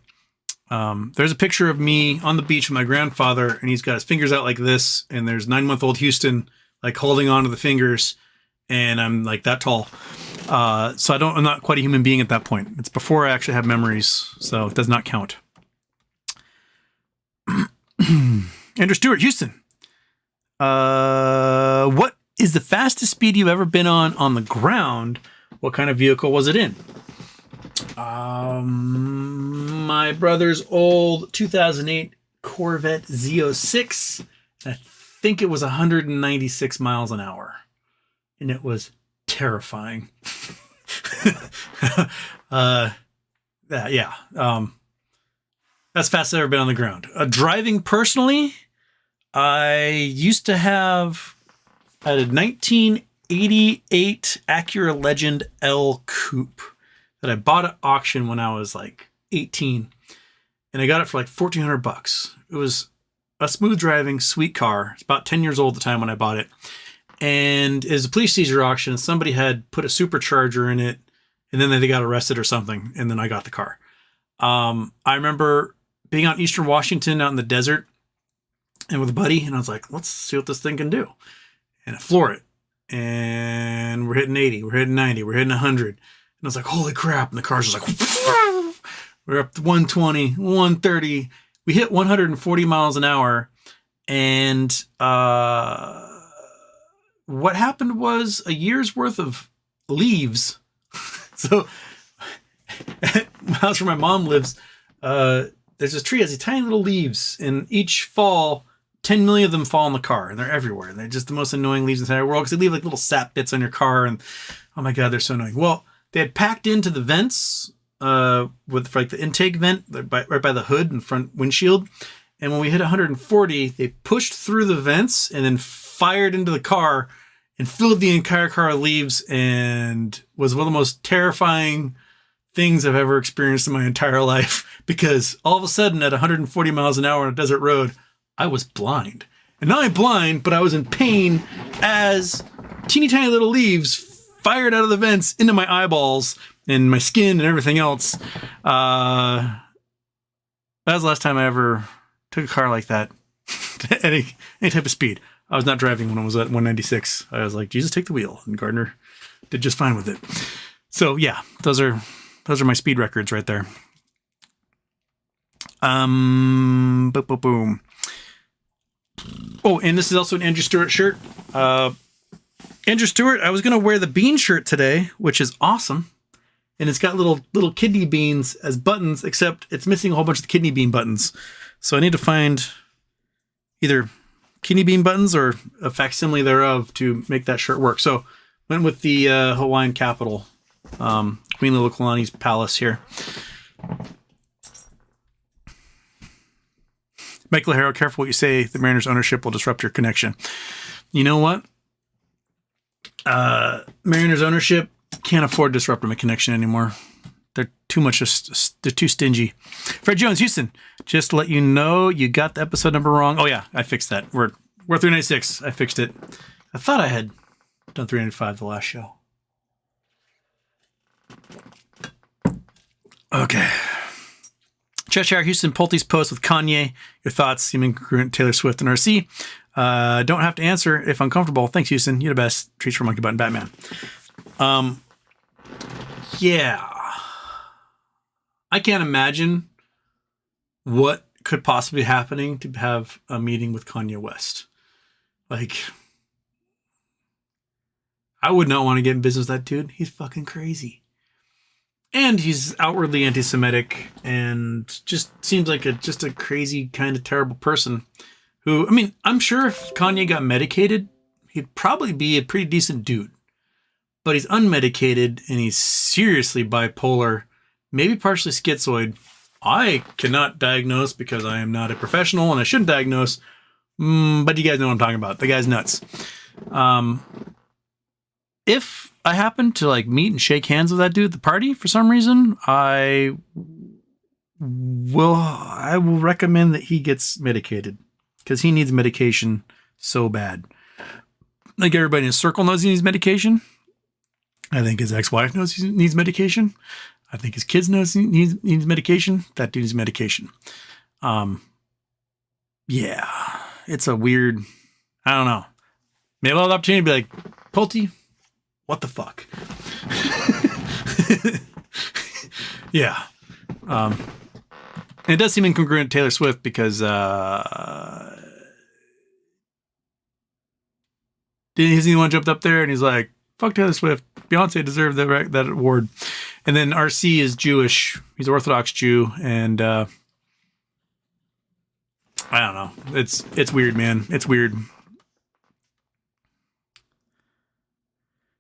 there's a picture of me on the beach with my grandfather, and he's got his fingers out like this, and there's 9-month-old Houston like holding on to the fingers, and I'm like that tall. So I'm not quite a human being at that point. It's before I actually have memories, so it does not count. Andrew Stewart, Houston. What is the fastest speed you've ever been on the ground? What kind of vehicle was it in? My brother's old 2008 Corvette Z06. I think it was 196 miles an hour. And it was terrifying. Yeah. That's fast as I've ever been on the ground. Driving personally, I used to have a 1988 Acura Legend L Coupe that I bought at auction when I was like 18. And I got it for like $1,400. It was a smooth driving, sweet car. It's about 10 years old at the time when I bought it. And it was a police seizure auction. And somebody had put a supercharger in it. And then they got arrested or something. And then I got the car. I remember being out in Eastern Washington out in the desert and with a buddy. And I was like, let's see what this thing can do. And I floor it. And we're hitting 80. We're hitting 90. We're hitting 100. And I was like, holy crap. And the car's just like, we're up to 120, 130. We hit 140 miles an hour. And what happened was a year's worth of leaves. So my house where my mom lives, there's this tree that has these tiny little leaves, and each fall, 10 million of them fall in the car, and they're everywhere. And they're just the most annoying leaves in the entire world because they leave like little sap bits on your car, and oh my God, they're so annoying. Well, they had packed into the vents with like the intake vent right by the hood and front windshield. And when we hit 140, they pushed through the vents and then fired into the car and filled the entire car with leaves, and was one of the most terrifying things I've ever experienced in my entire life, because all of a sudden at 140 miles an hour on a desert road, I was blind. And not only blind, but I was in pain as teeny tiny little leaves fired out of the vents into my eyeballs and my skin and everything else. That was the last time I ever took a car like that at any type of speed. I was not driving when I was at 196. I was like, Jesus, take the wheel. And Gardner did just fine with it. So yeah, those are my speed records right there. Boom, boom, boom. Oh, and this is also an Andrew Stewart shirt. Andrew Stewart, I was going to wear the bean shirt today, which is awesome. And it's got little kidney beans as buttons, except it's missing a whole bunch of the kidney bean buttons. So I need to find either kidney bean buttons or a facsimile thereof to make that shirt work. So went with the Hawaiian capital, Queen Liliuokalani's palace here. Michael Harrow, careful what you say. The Mariners ownership will disrupt your connection. You know what? Mariners ownership can't afford to disrupt my connection anymore. They're too much. They're too stingy. Fred Jones, Houston. Just to let you know, you got the episode number wrong. Oh yeah, I fixed that. We're 396. I fixed it. I thought I had done 395 the last show. Okay. Cheshire, Houston, Pulte's post with Kanye. Your thoughts seem incongruent. Taylor Swift and RC. Don't have to answer if uncomfortable. Thanks, Houston. You're the best. Treats for Monkey Button Batman. Yeah. I can't imagine what could possibly be happening to have a meeting with Kanye West. Like, I would not want to get in business with that dude. He's fucking crazy. And he's outwardly anti-Semitic and just seems like just a crazy kind of terrible person who, I mean, I'm sure if Kanye got medicated, he'd probably be a pretty decent dude. But he's unmedicated and he's seriously bipolar, maybe partially schizoid. I cannot diagnose because I am not a professional and I shouldn't diagnose. But you guys know what I'm talking about. The guy's nuts. If I happen to like meet and shake hands with that dude at the party for some reason, I will recommend that he gets medicated because he needs medication so bad. Like everybody in his circle knows he needs medication. I think his ex-wife knows he needs medication. I think his kids knows he needs medication. That dude needs medication. Yeah, it's a weird, I don't know. Maybe I'll have the opportunity to be like, Pulte, what the fuck? Yeah. And it does seem incongruent to Taylor Swift because isn't he the one jumped up there and he's like, fuck Taylor Swift. Beyonce deserved that award. And then RC is Jewish. He's an Orthodox Jew. And I don't know. It's weird, man. It's weird.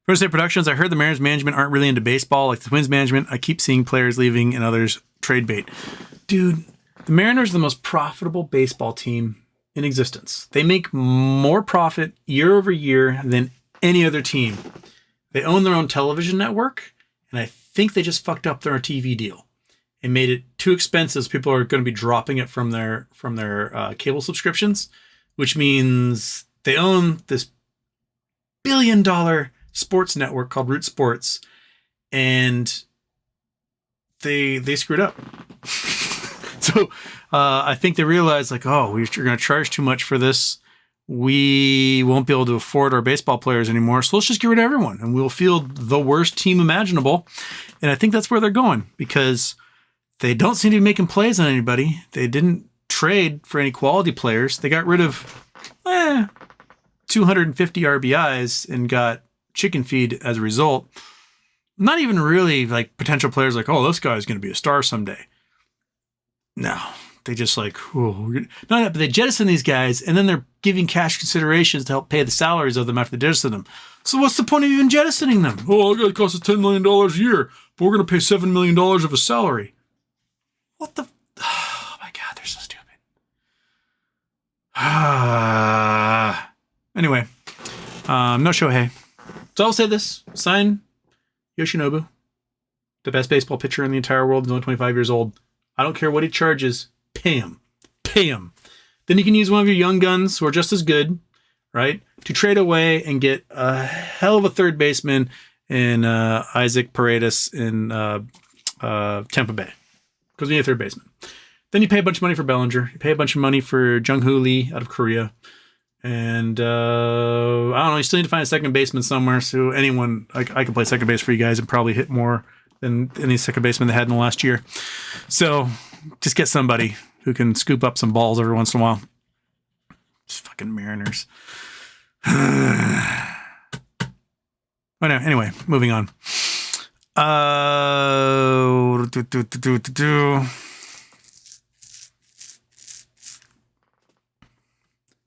First Day Productions, I heard the Mariners management aren't really into baseball like the Twins management. I keep seeing players leaving and others trade bait. Dude, the Mariners are the most profitable baseball team in existence. They make more profit year over year than any other team. They own their own television network, and I think they just fucked up their TV deal and made it too expensive. So people are going to be dropping it from their cable subscriptions, which means they own this billion-dollar sports network called Root Sports, and they screwed up. So I think they realized, like, oh, we're going to charge too much for this. We won't be able to afford our baseball players anymore. So let's just get rid of everyone and we'll field the worst team imaginable. And I think that's where they're going because they don't seem to be making plays on anybody. They didn't trade for any quality players. They got rid of 250 RBIs and got chicken feed as a result. Not even really like potential players like, oh, this guy's going to be a star someday. No, they just like, oh, but they jettison these guys and then they're giving cash considerations to help pay the salaries of them after they jettison them. So what's the point of even jettisoning them? Oh, it costs us $10 million a year, but we're going to pay $7 million of a salary. What the? Oh my God, they're so stupid. Anyway, no Shohei. So I'll say this, sign Yoshinobu, the best baseball pitcher in the entire world. He's only 25 years old. I don't care what he charges. Pay him. Pay him. Then you can use one of your young guns who are just as good, right, to trade away and get a hell of a third baseman in Isaac Paredes in Tampa Bay. Because we need a third baseman. Then you pay a bunch of money for Bellinger. You pay a bunch of money for Jung-Hoo Lee out of Korea. And I don't know, you still need to find a second baseman somewhere. So anyone, I can play second base for you guys and probably hit more than any second baseman they had in the last year. So just get somebody who can scoop up some balls every once in a while. Just fucking Mariners. Anyway, moving on.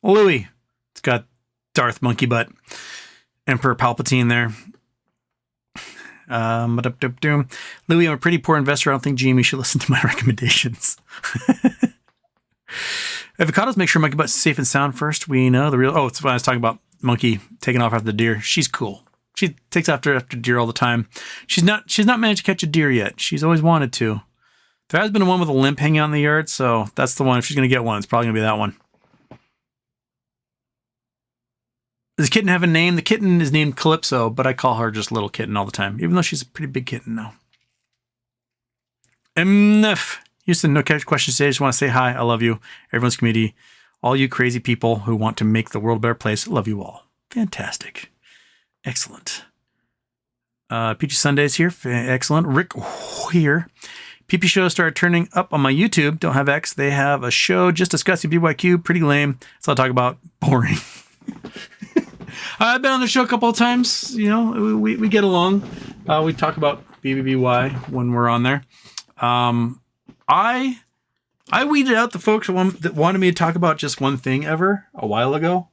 Louis. It's got Darth Monkey Butt. Emperor Palpatine there. Louis, I'm a pretty poor investor. I don't think Jamie should listen to my recommendations. Avocados, make sure Monkey Butt's safe and sound first. We know the real... Oh, it's when I was talking about Monkey taking off after the deer. She's cool. She takes after deer all the time. She's not managed to catch a deer yet. She's always wanted to. There has been one with a limp hanging out in the yard, so that's the one. If she's going to get one, it's probably going to be that one. Does the kitten have a name? The kitten is named Calypso, but I call her just Little Kitten all the time, even though she's a pretty big kitten now. MF. Houston, no questions today. I just want to say hi. I love you. Everyone's community. All you crazy people who want to make the world a better place. Love you all. Fantastic. Excellent. Peachy Sundays here. Excellent. Rick here. PP shows started turning up on my YouTube. Don't have X. They have a show just discussing BBYQ. Pretty lame. That's all I talk about. Boring. I've been on the show a couple of times. You know, we get along. We talk about BBBY when we're on there. I weeded out the folks that wanted me to talk about just one thing ever a while ago.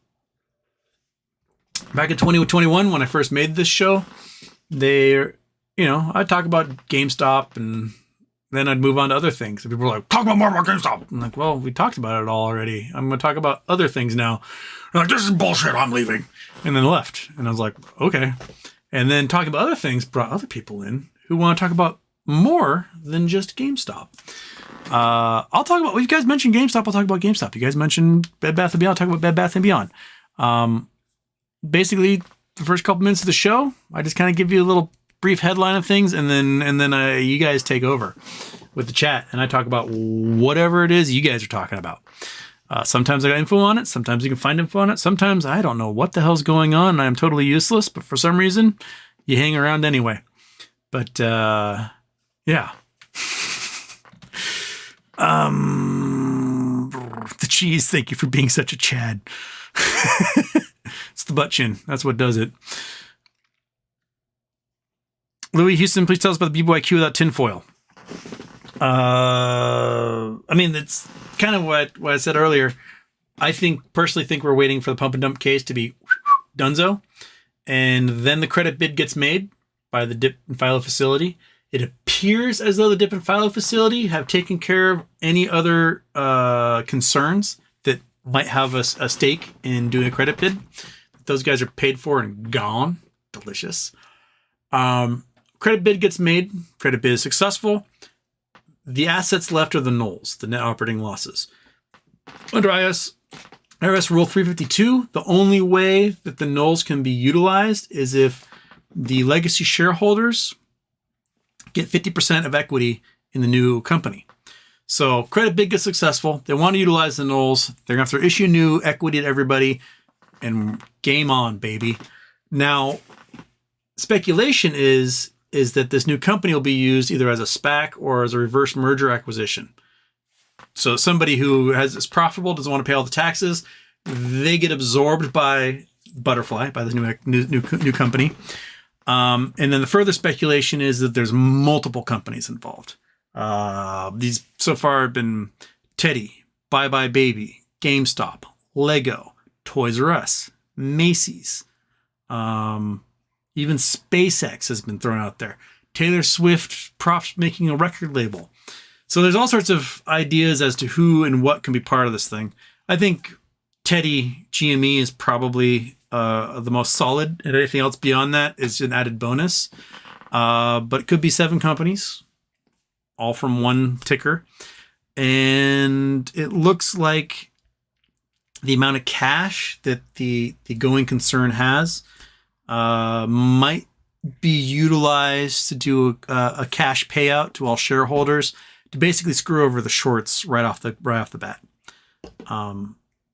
Back in 2021, when I first made this show, I'd talk about GameStop and then I'd move on to other things. And people were like, talk about more about GameStop. I'm like, well, we talked about it all already. I'm going to talk about other things now. They're like, this is bullshit. I'm leaving. And then left. And I was like, okay. And then talking about other things brought other people in who want to talk about more than just GameStop. I'll talk about, well, you guys mentioned GameStop. I'll talk about GameStop. You guys mentioned Bed Bath & Beyond. I'll talk about Bed Bath & Beyond. Basically, the first couple minutes of the show, I just kind of give you a little brief headline of things, and then you guys take over with the chat, and I talk about whatever it is you guys are talking about. Sometimes I got info on it. Sometimes you can find info on it. Sometimes I don't know what the hell's going on, and I'm totally useless, but for some reason, you hang around anyway. But, yeah. The cheese, thank you for being such a Chad. It's the butt chin. That's what does it. Louis Houston, please tell us about the BBYQ without tinfoil. I mean, that's kind of what I said earlier. I personally think we're waiting for the pump and dump case to be donezo. and then the credit bid gets made by the dip and FILO facility. It appears as though the dip and FILO facility have taken care of any other concerns that might have a stake in doing a credit bid. Those guys are paid for and gone. Delicious. Credit bid gets made. Credit bid is successful. The assets left are the nulls, the net operating losses. Under IRS Rule 352, the only way that the nulls can be utilized is if the legacy shareholders get 50% of equity in the new company. So credit bid gets successful. They want to utilize the nulls. They're going to have to issue new equity to everybody and game on, baby. Now, speculation is that this new company will be used either as a SPAC or as a reverse merger acquisition. So somebody who is profitable, doesn't want to pay all the taxes, they get absorbed by Butterfly, by this new company. And then the further speculation is that there's multiple companies involved. These so far have been Teddy, Bye Bye Baby, GameStop, Lego, Toys R Us, Macy's, even SpaceX has been thrown out there. Taylor Swift props making a record label. So there's all sorts of ideas as to who and what can be part of this thing. I think Teddy GME is probably the most solid, and anything else beyond that is an added bonus. But it could be 7 companies, all from one ticker. And it looks like the amount of cash that the going concern has might be utilized to do a cash payout to all shareholders to basically screw over the shorts right off the bat.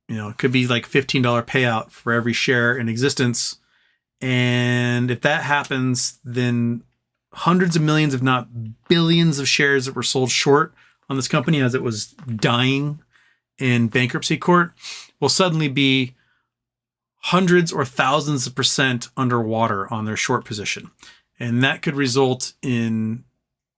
It could be like $15 payout for every share in existence. And if that happens, then hundreds of millions, if not billions of shares that were sold short on this company as it was dying in bankruptcy court will suddenly be hundreds or thousands of % underwater on their short position. And that could result in,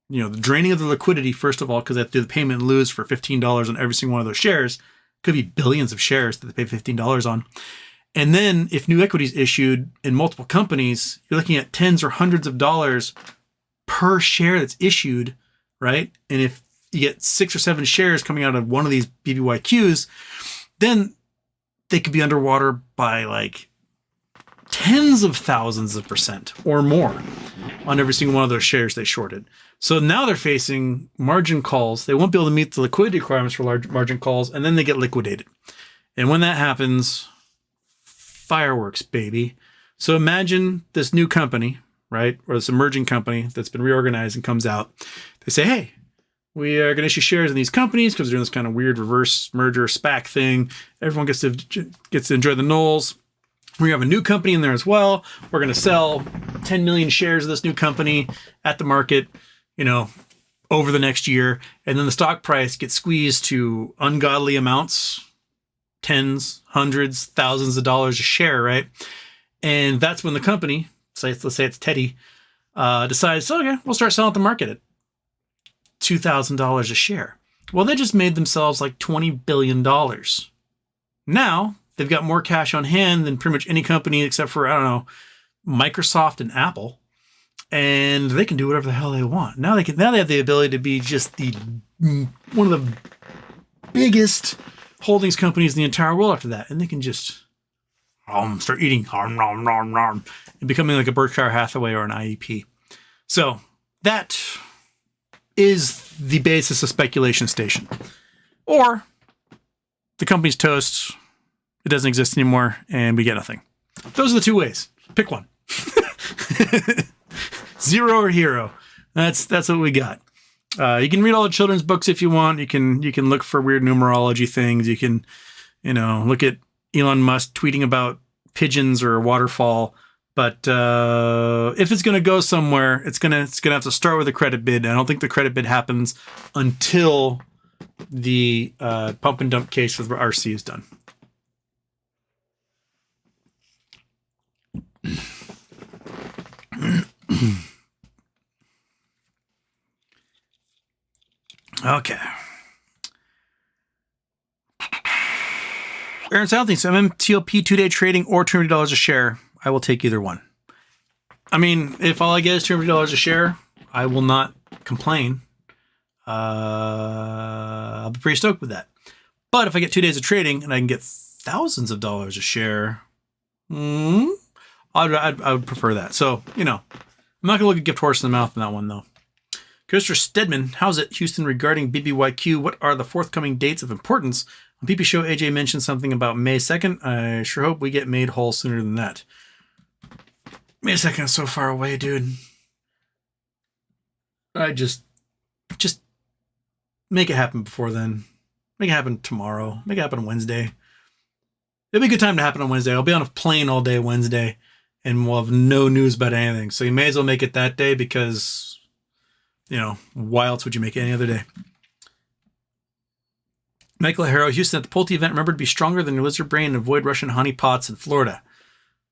the draining of the liquidity, first of all, because they have to do the payment and lose for $15 on every single one of those shares. Could be billions of shares that they pay $15 on. And then if new equity is issued in multiple companies, you're looking at tens or hundreds of dollars per share that's issued, right? And if you get 6 or 7 shares coming out of one of these BBYQs, then they could be underwater by like tens of thousands of % or more on every single one of those shares they shorted. So now they're facing margin calls. They won't be able to meet the liquidity requirements for large margin calls, and then they get liquidated. And when that happens, fireworks, baby. So imagine this new company, right? Or this emerging company that's been reorganized and comes out. They say, hey, we are going to issue shares in these companies because they're doing this kind of weird reverse merger SPAC thing. Everyone gets to enjoy the nulls. We have a new company in there as well. We're going to sell 10 million shares of this new company at the market, over the next year. And then the stock price gets squeezed to ungodly amounts, tens, hundreds, thousands of dollars a share, right? And that's when the company, let's say it's Teddy, decides, okay, we'll start selling at the market at $2,000 a share. Well, they just made themselves like $20 billion. Now they've got more cash on hand than pretty much any company except for, Microsoft and Apple. And they can do whatever the hell they want. Now they have the ability to be just one of the biggest holdings companies in the entire world after that. And they can just start eating and becoming like a Berkshire Hathaway or an IEP. So that is the basis of Speculation Station. Or the company's toast, it doesn't exist anymore, and we get nothing. Those are the 2 ways. Pick one. Zero or hero. That's what we got. You can read all the children's books if you want. You can look for weird numerology things. You can, look at Elon Musk tweeting about pigeons or a waterfall. But if it's going to go somewhere, it's gonna have to start with a credit bid. I don't think the credit bid happens until the pump and dump case with RC is done. Okay. Aaron Southings, MMTLP 2-day trading or $20 a share. I will take either one. I mean, if all I get is $200 a share, I will not complain. I'll be pretty stoked with that. But if I get 2 days of trading and I can get thousands of dollars a share, I would prefer that. So, you know, I'm not going to look a gift horse in the mouth in that one, though. Christopher Stedman, how's it, Houston, regarding BBYQ? What are the forthcoming dates of importance? On PP Show, AJ mentioned something about May 2nd. I sure hope we get made whole sooner than that. May 2nd is so far away, dude. I just make it happen before then. Make it happen tomorrow. Make it happen Wednesday. It'll be a good time to happen on Wednesday. I'll be on a plane all day Wednesday, and we'll have no news about anything. So you may as well make it that day because, you know, why else would you make it any other day? Michael Harrow, Houston, at the Pulte event, remember to be stronger than your lizard brain and avoid Russian honeypots in Florida.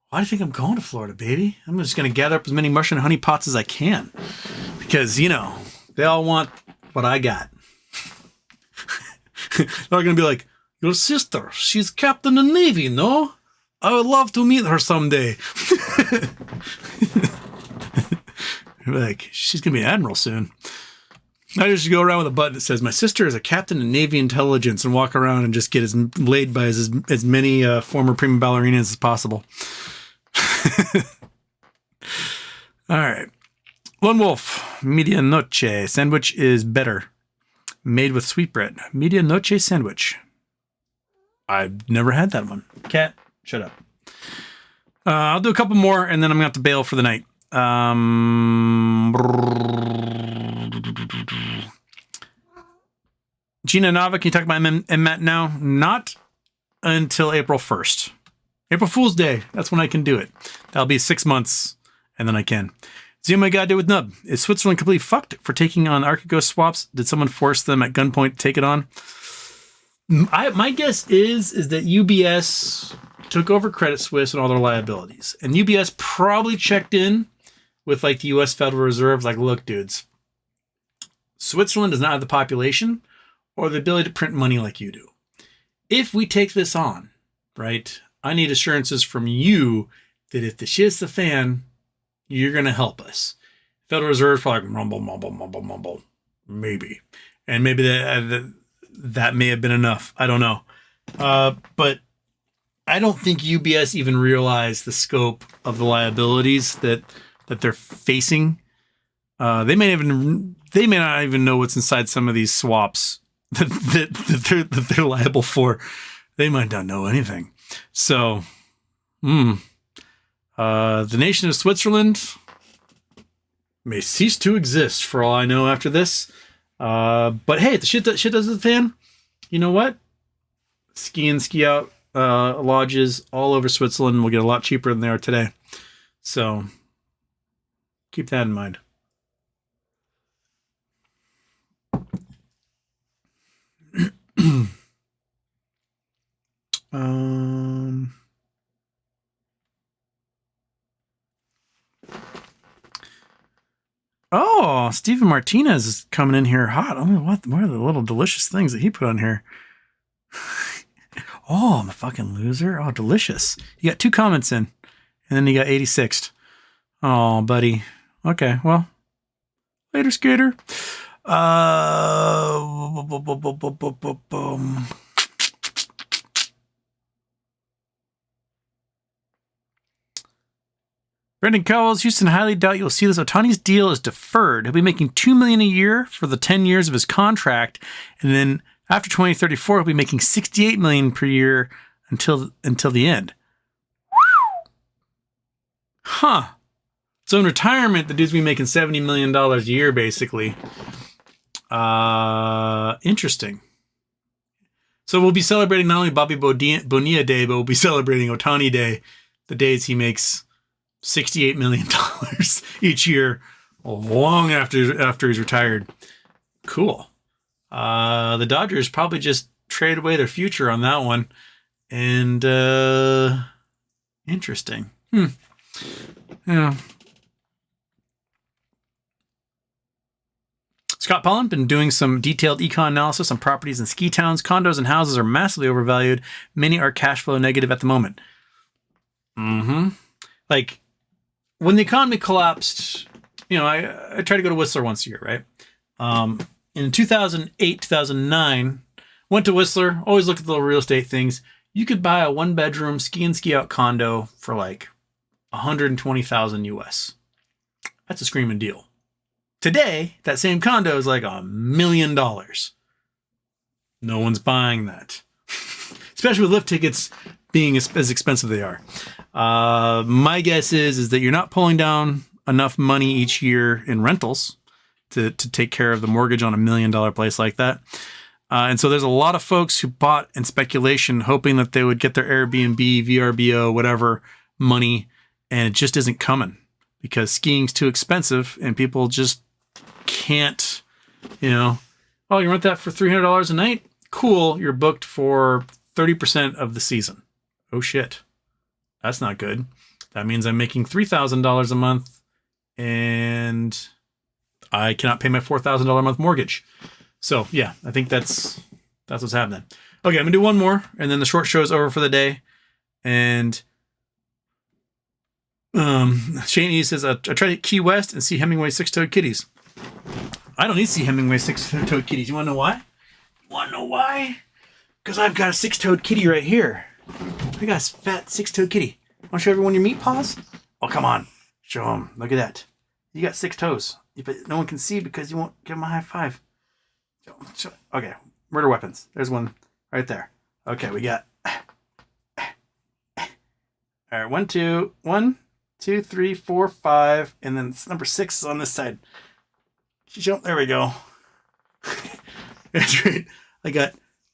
Why do you think I'm going to Florida, baby? I'm just going to gather up as many Russian honeypots as I can. Because, you know, they all want what I got. They're going to be like, your sister, she's captain of the Navy, no? I would love to meet her someday. Like, she's going to be an admiral soon. I just go around with a button that says, my sister is a captain in Navy intelligence, and walk around and just get laid by as many former prima ballerinas as possible. All right. Lone Wolf, medianoche sandwich is better. Made with sweetbread. Medianoche sandwich. I've never had that one. Cat, shut up. I'll do a couple more, and then I'm going to have to bail for the night. Gina Nava, can you talk about MMAT now? Not until April 1st. April Fool's Day. That's when I can do it. That'll be 6 months, and then I can. Zuma got to do with Nub. Is Switzerland completely fucked for taking on Archegos swaps? Did someone force them at gunpoint to take it on? My guess is that UBS took over Credit Suisse and all their liabilities. And UBS probably checked in with like the US Federal Reserve, like, look, dudes, Switzerland does not have the population or the ability to print money like you do. If we take this on, right, I need assurances from you that if the shit's the fan, you're going to help us. Federal Reserve's probably like, mumble. Maybe. And maybe that may have been enough. I don't know. But I don't think UBS even realized the scope of the liabilities that they're facing. They may not even know what's inside some of these swaps that they're liable for. They might not know anything. So, the nation of Switzerland may cease to exist for all I know after this. But hey, if the shit does the fan, you know what? Ski in, ski out lodges all over Switzerland will get a lot cheaper than they are today. So keep that in mind. Oh, Steven Martinez is coming in here hot. I mean, what are the little delicious things that he put on here? Oh, I'm a fucking loser. Oh, delicious. You got 2 comments in, and then you got 86th. Oh, buddy. Okay, well, later, skater. Brendan Cowles, Houston, highly doubt you'll see this. Otani's deal is deferred. He'll be making $2 million a year for the 10 years of his contract, and then after 2034, he'll be making $68 million per year until the end. Huh. So in retirement, the dude's be making $70 million a year, basically. Interesting. So we'll be celebrating not only Bobby Bonilla Day, but we'll be celebrating Otani Day, the days he makes $68 million each year, long after he's retired. Cool. The Dodgers probably just trade away their future on that one. And interesting. Yeah. Scott Pollan been doing some detailed econ analysis on properties in ski towns. Condos and houses are massively overvalued. Many are cash flow negative at the moment. like when the economy collapsed, you know, I try to go to Whistler once a year, right? In 2008, 2009, went to Whistler, always look at the little real estate things. You could buy a 1-bedroom ski in, ski out condo for like $120,000 US. That's a screaming deal. Today, that same condo is like $1 million. No one's buying that. Especially with lift tickets being as expensive they are. My guess is that you're not pulling down enough money each year in rentals to take care of the mortgage on $1 million place like that. And so there's a lot of folks who bought in speculation, hoping that they would get their Airbnb, VRBO, whatever money, and it just isn't coming because skiing's too expensive and people just can't, you know, oh, you rent that for $300 a night? Cool, you're booked for 30% of the season. Oh shit, that's not good. That means I'm making $3,000 a month and I cannot pay my $4,000 a month mortgage. So yeah, I think that's what's happening. Okay, I'm gonna do one more, and then the short show is over for the day. And Shane E says, I tried to hit Key West and see Hemingway six-toed kitties. I don't need to see Hemingway six-toed kitties. You wanna know why? Because I've got a six-toed kitty right here. I got a fat six-toed kitty. Want to show everyone your meat paws? Oh, come on. Show them. Look at that. You got 6 toes. But no one can see because you won't give them a high five. Okay. Murder weapons. There's one right there. Okay, we got... All right, 1, 2, 3, 4, 5. And then number 6 is on this side. There we go. That's great.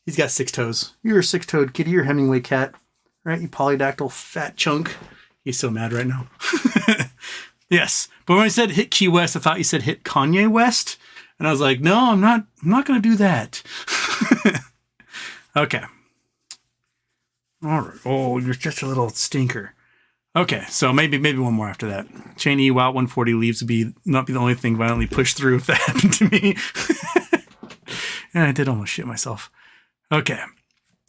He's got 6 toes. You're a 6-toed kitty. You're a Hemingway cat. Right? You polydactyl fat chunk. He's so mad right now. Yes. But when I said hit Key West, I thought you said hit Kanye West. And I was like, no, I'm not going to do that. Okay. All right. Oh, you're just a little stinker. Okay. So maybe one more after that. Chain E, Wild 140 leaves would not be the only thing violently pushed through if that happened to me. And I did almost shit myself. Okay.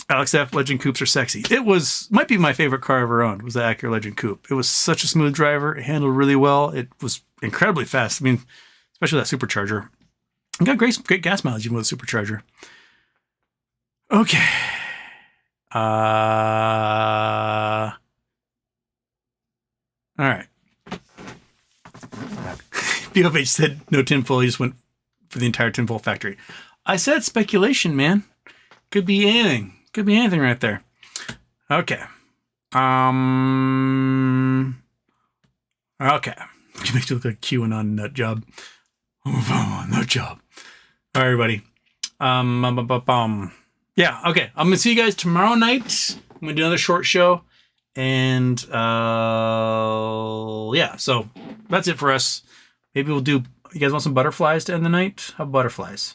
Alex F. Legend Coupes are sexy. Might be my favorite car I ever owned, was the Acura Legend Coupe. It was such a smooth driver. It handled really well. It was incredibly fast. I mean, especially that supercharger. It got great gas mileage even with a supercharger. Okay. All right. BOH said no tinfoil. He just went for the entire tinfoil factory. I said speculation, man. Could be anything. Could be anything right there. Okay. Okay. You make you look like a QAnon nut job. Nut job. All right, everybody. Yeah, okay. I'm going to see you guys tomorrow night. I'm going to do another short show. And, yeah, so that's it for us. Maybe we'll do... You guys want some butterflies to end the night? How about butterflies?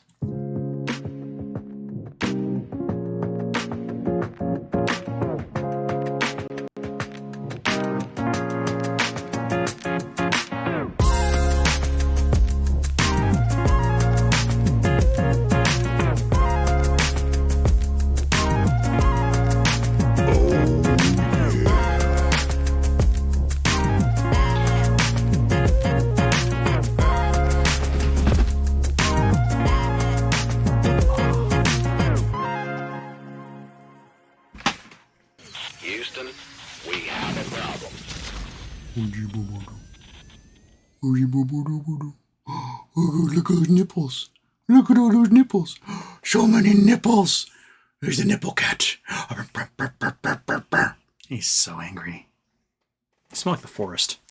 Look at those nipples. Look at all those nipples. So many nipples. There's the nipple cat. He's so angry. You smell like the forest.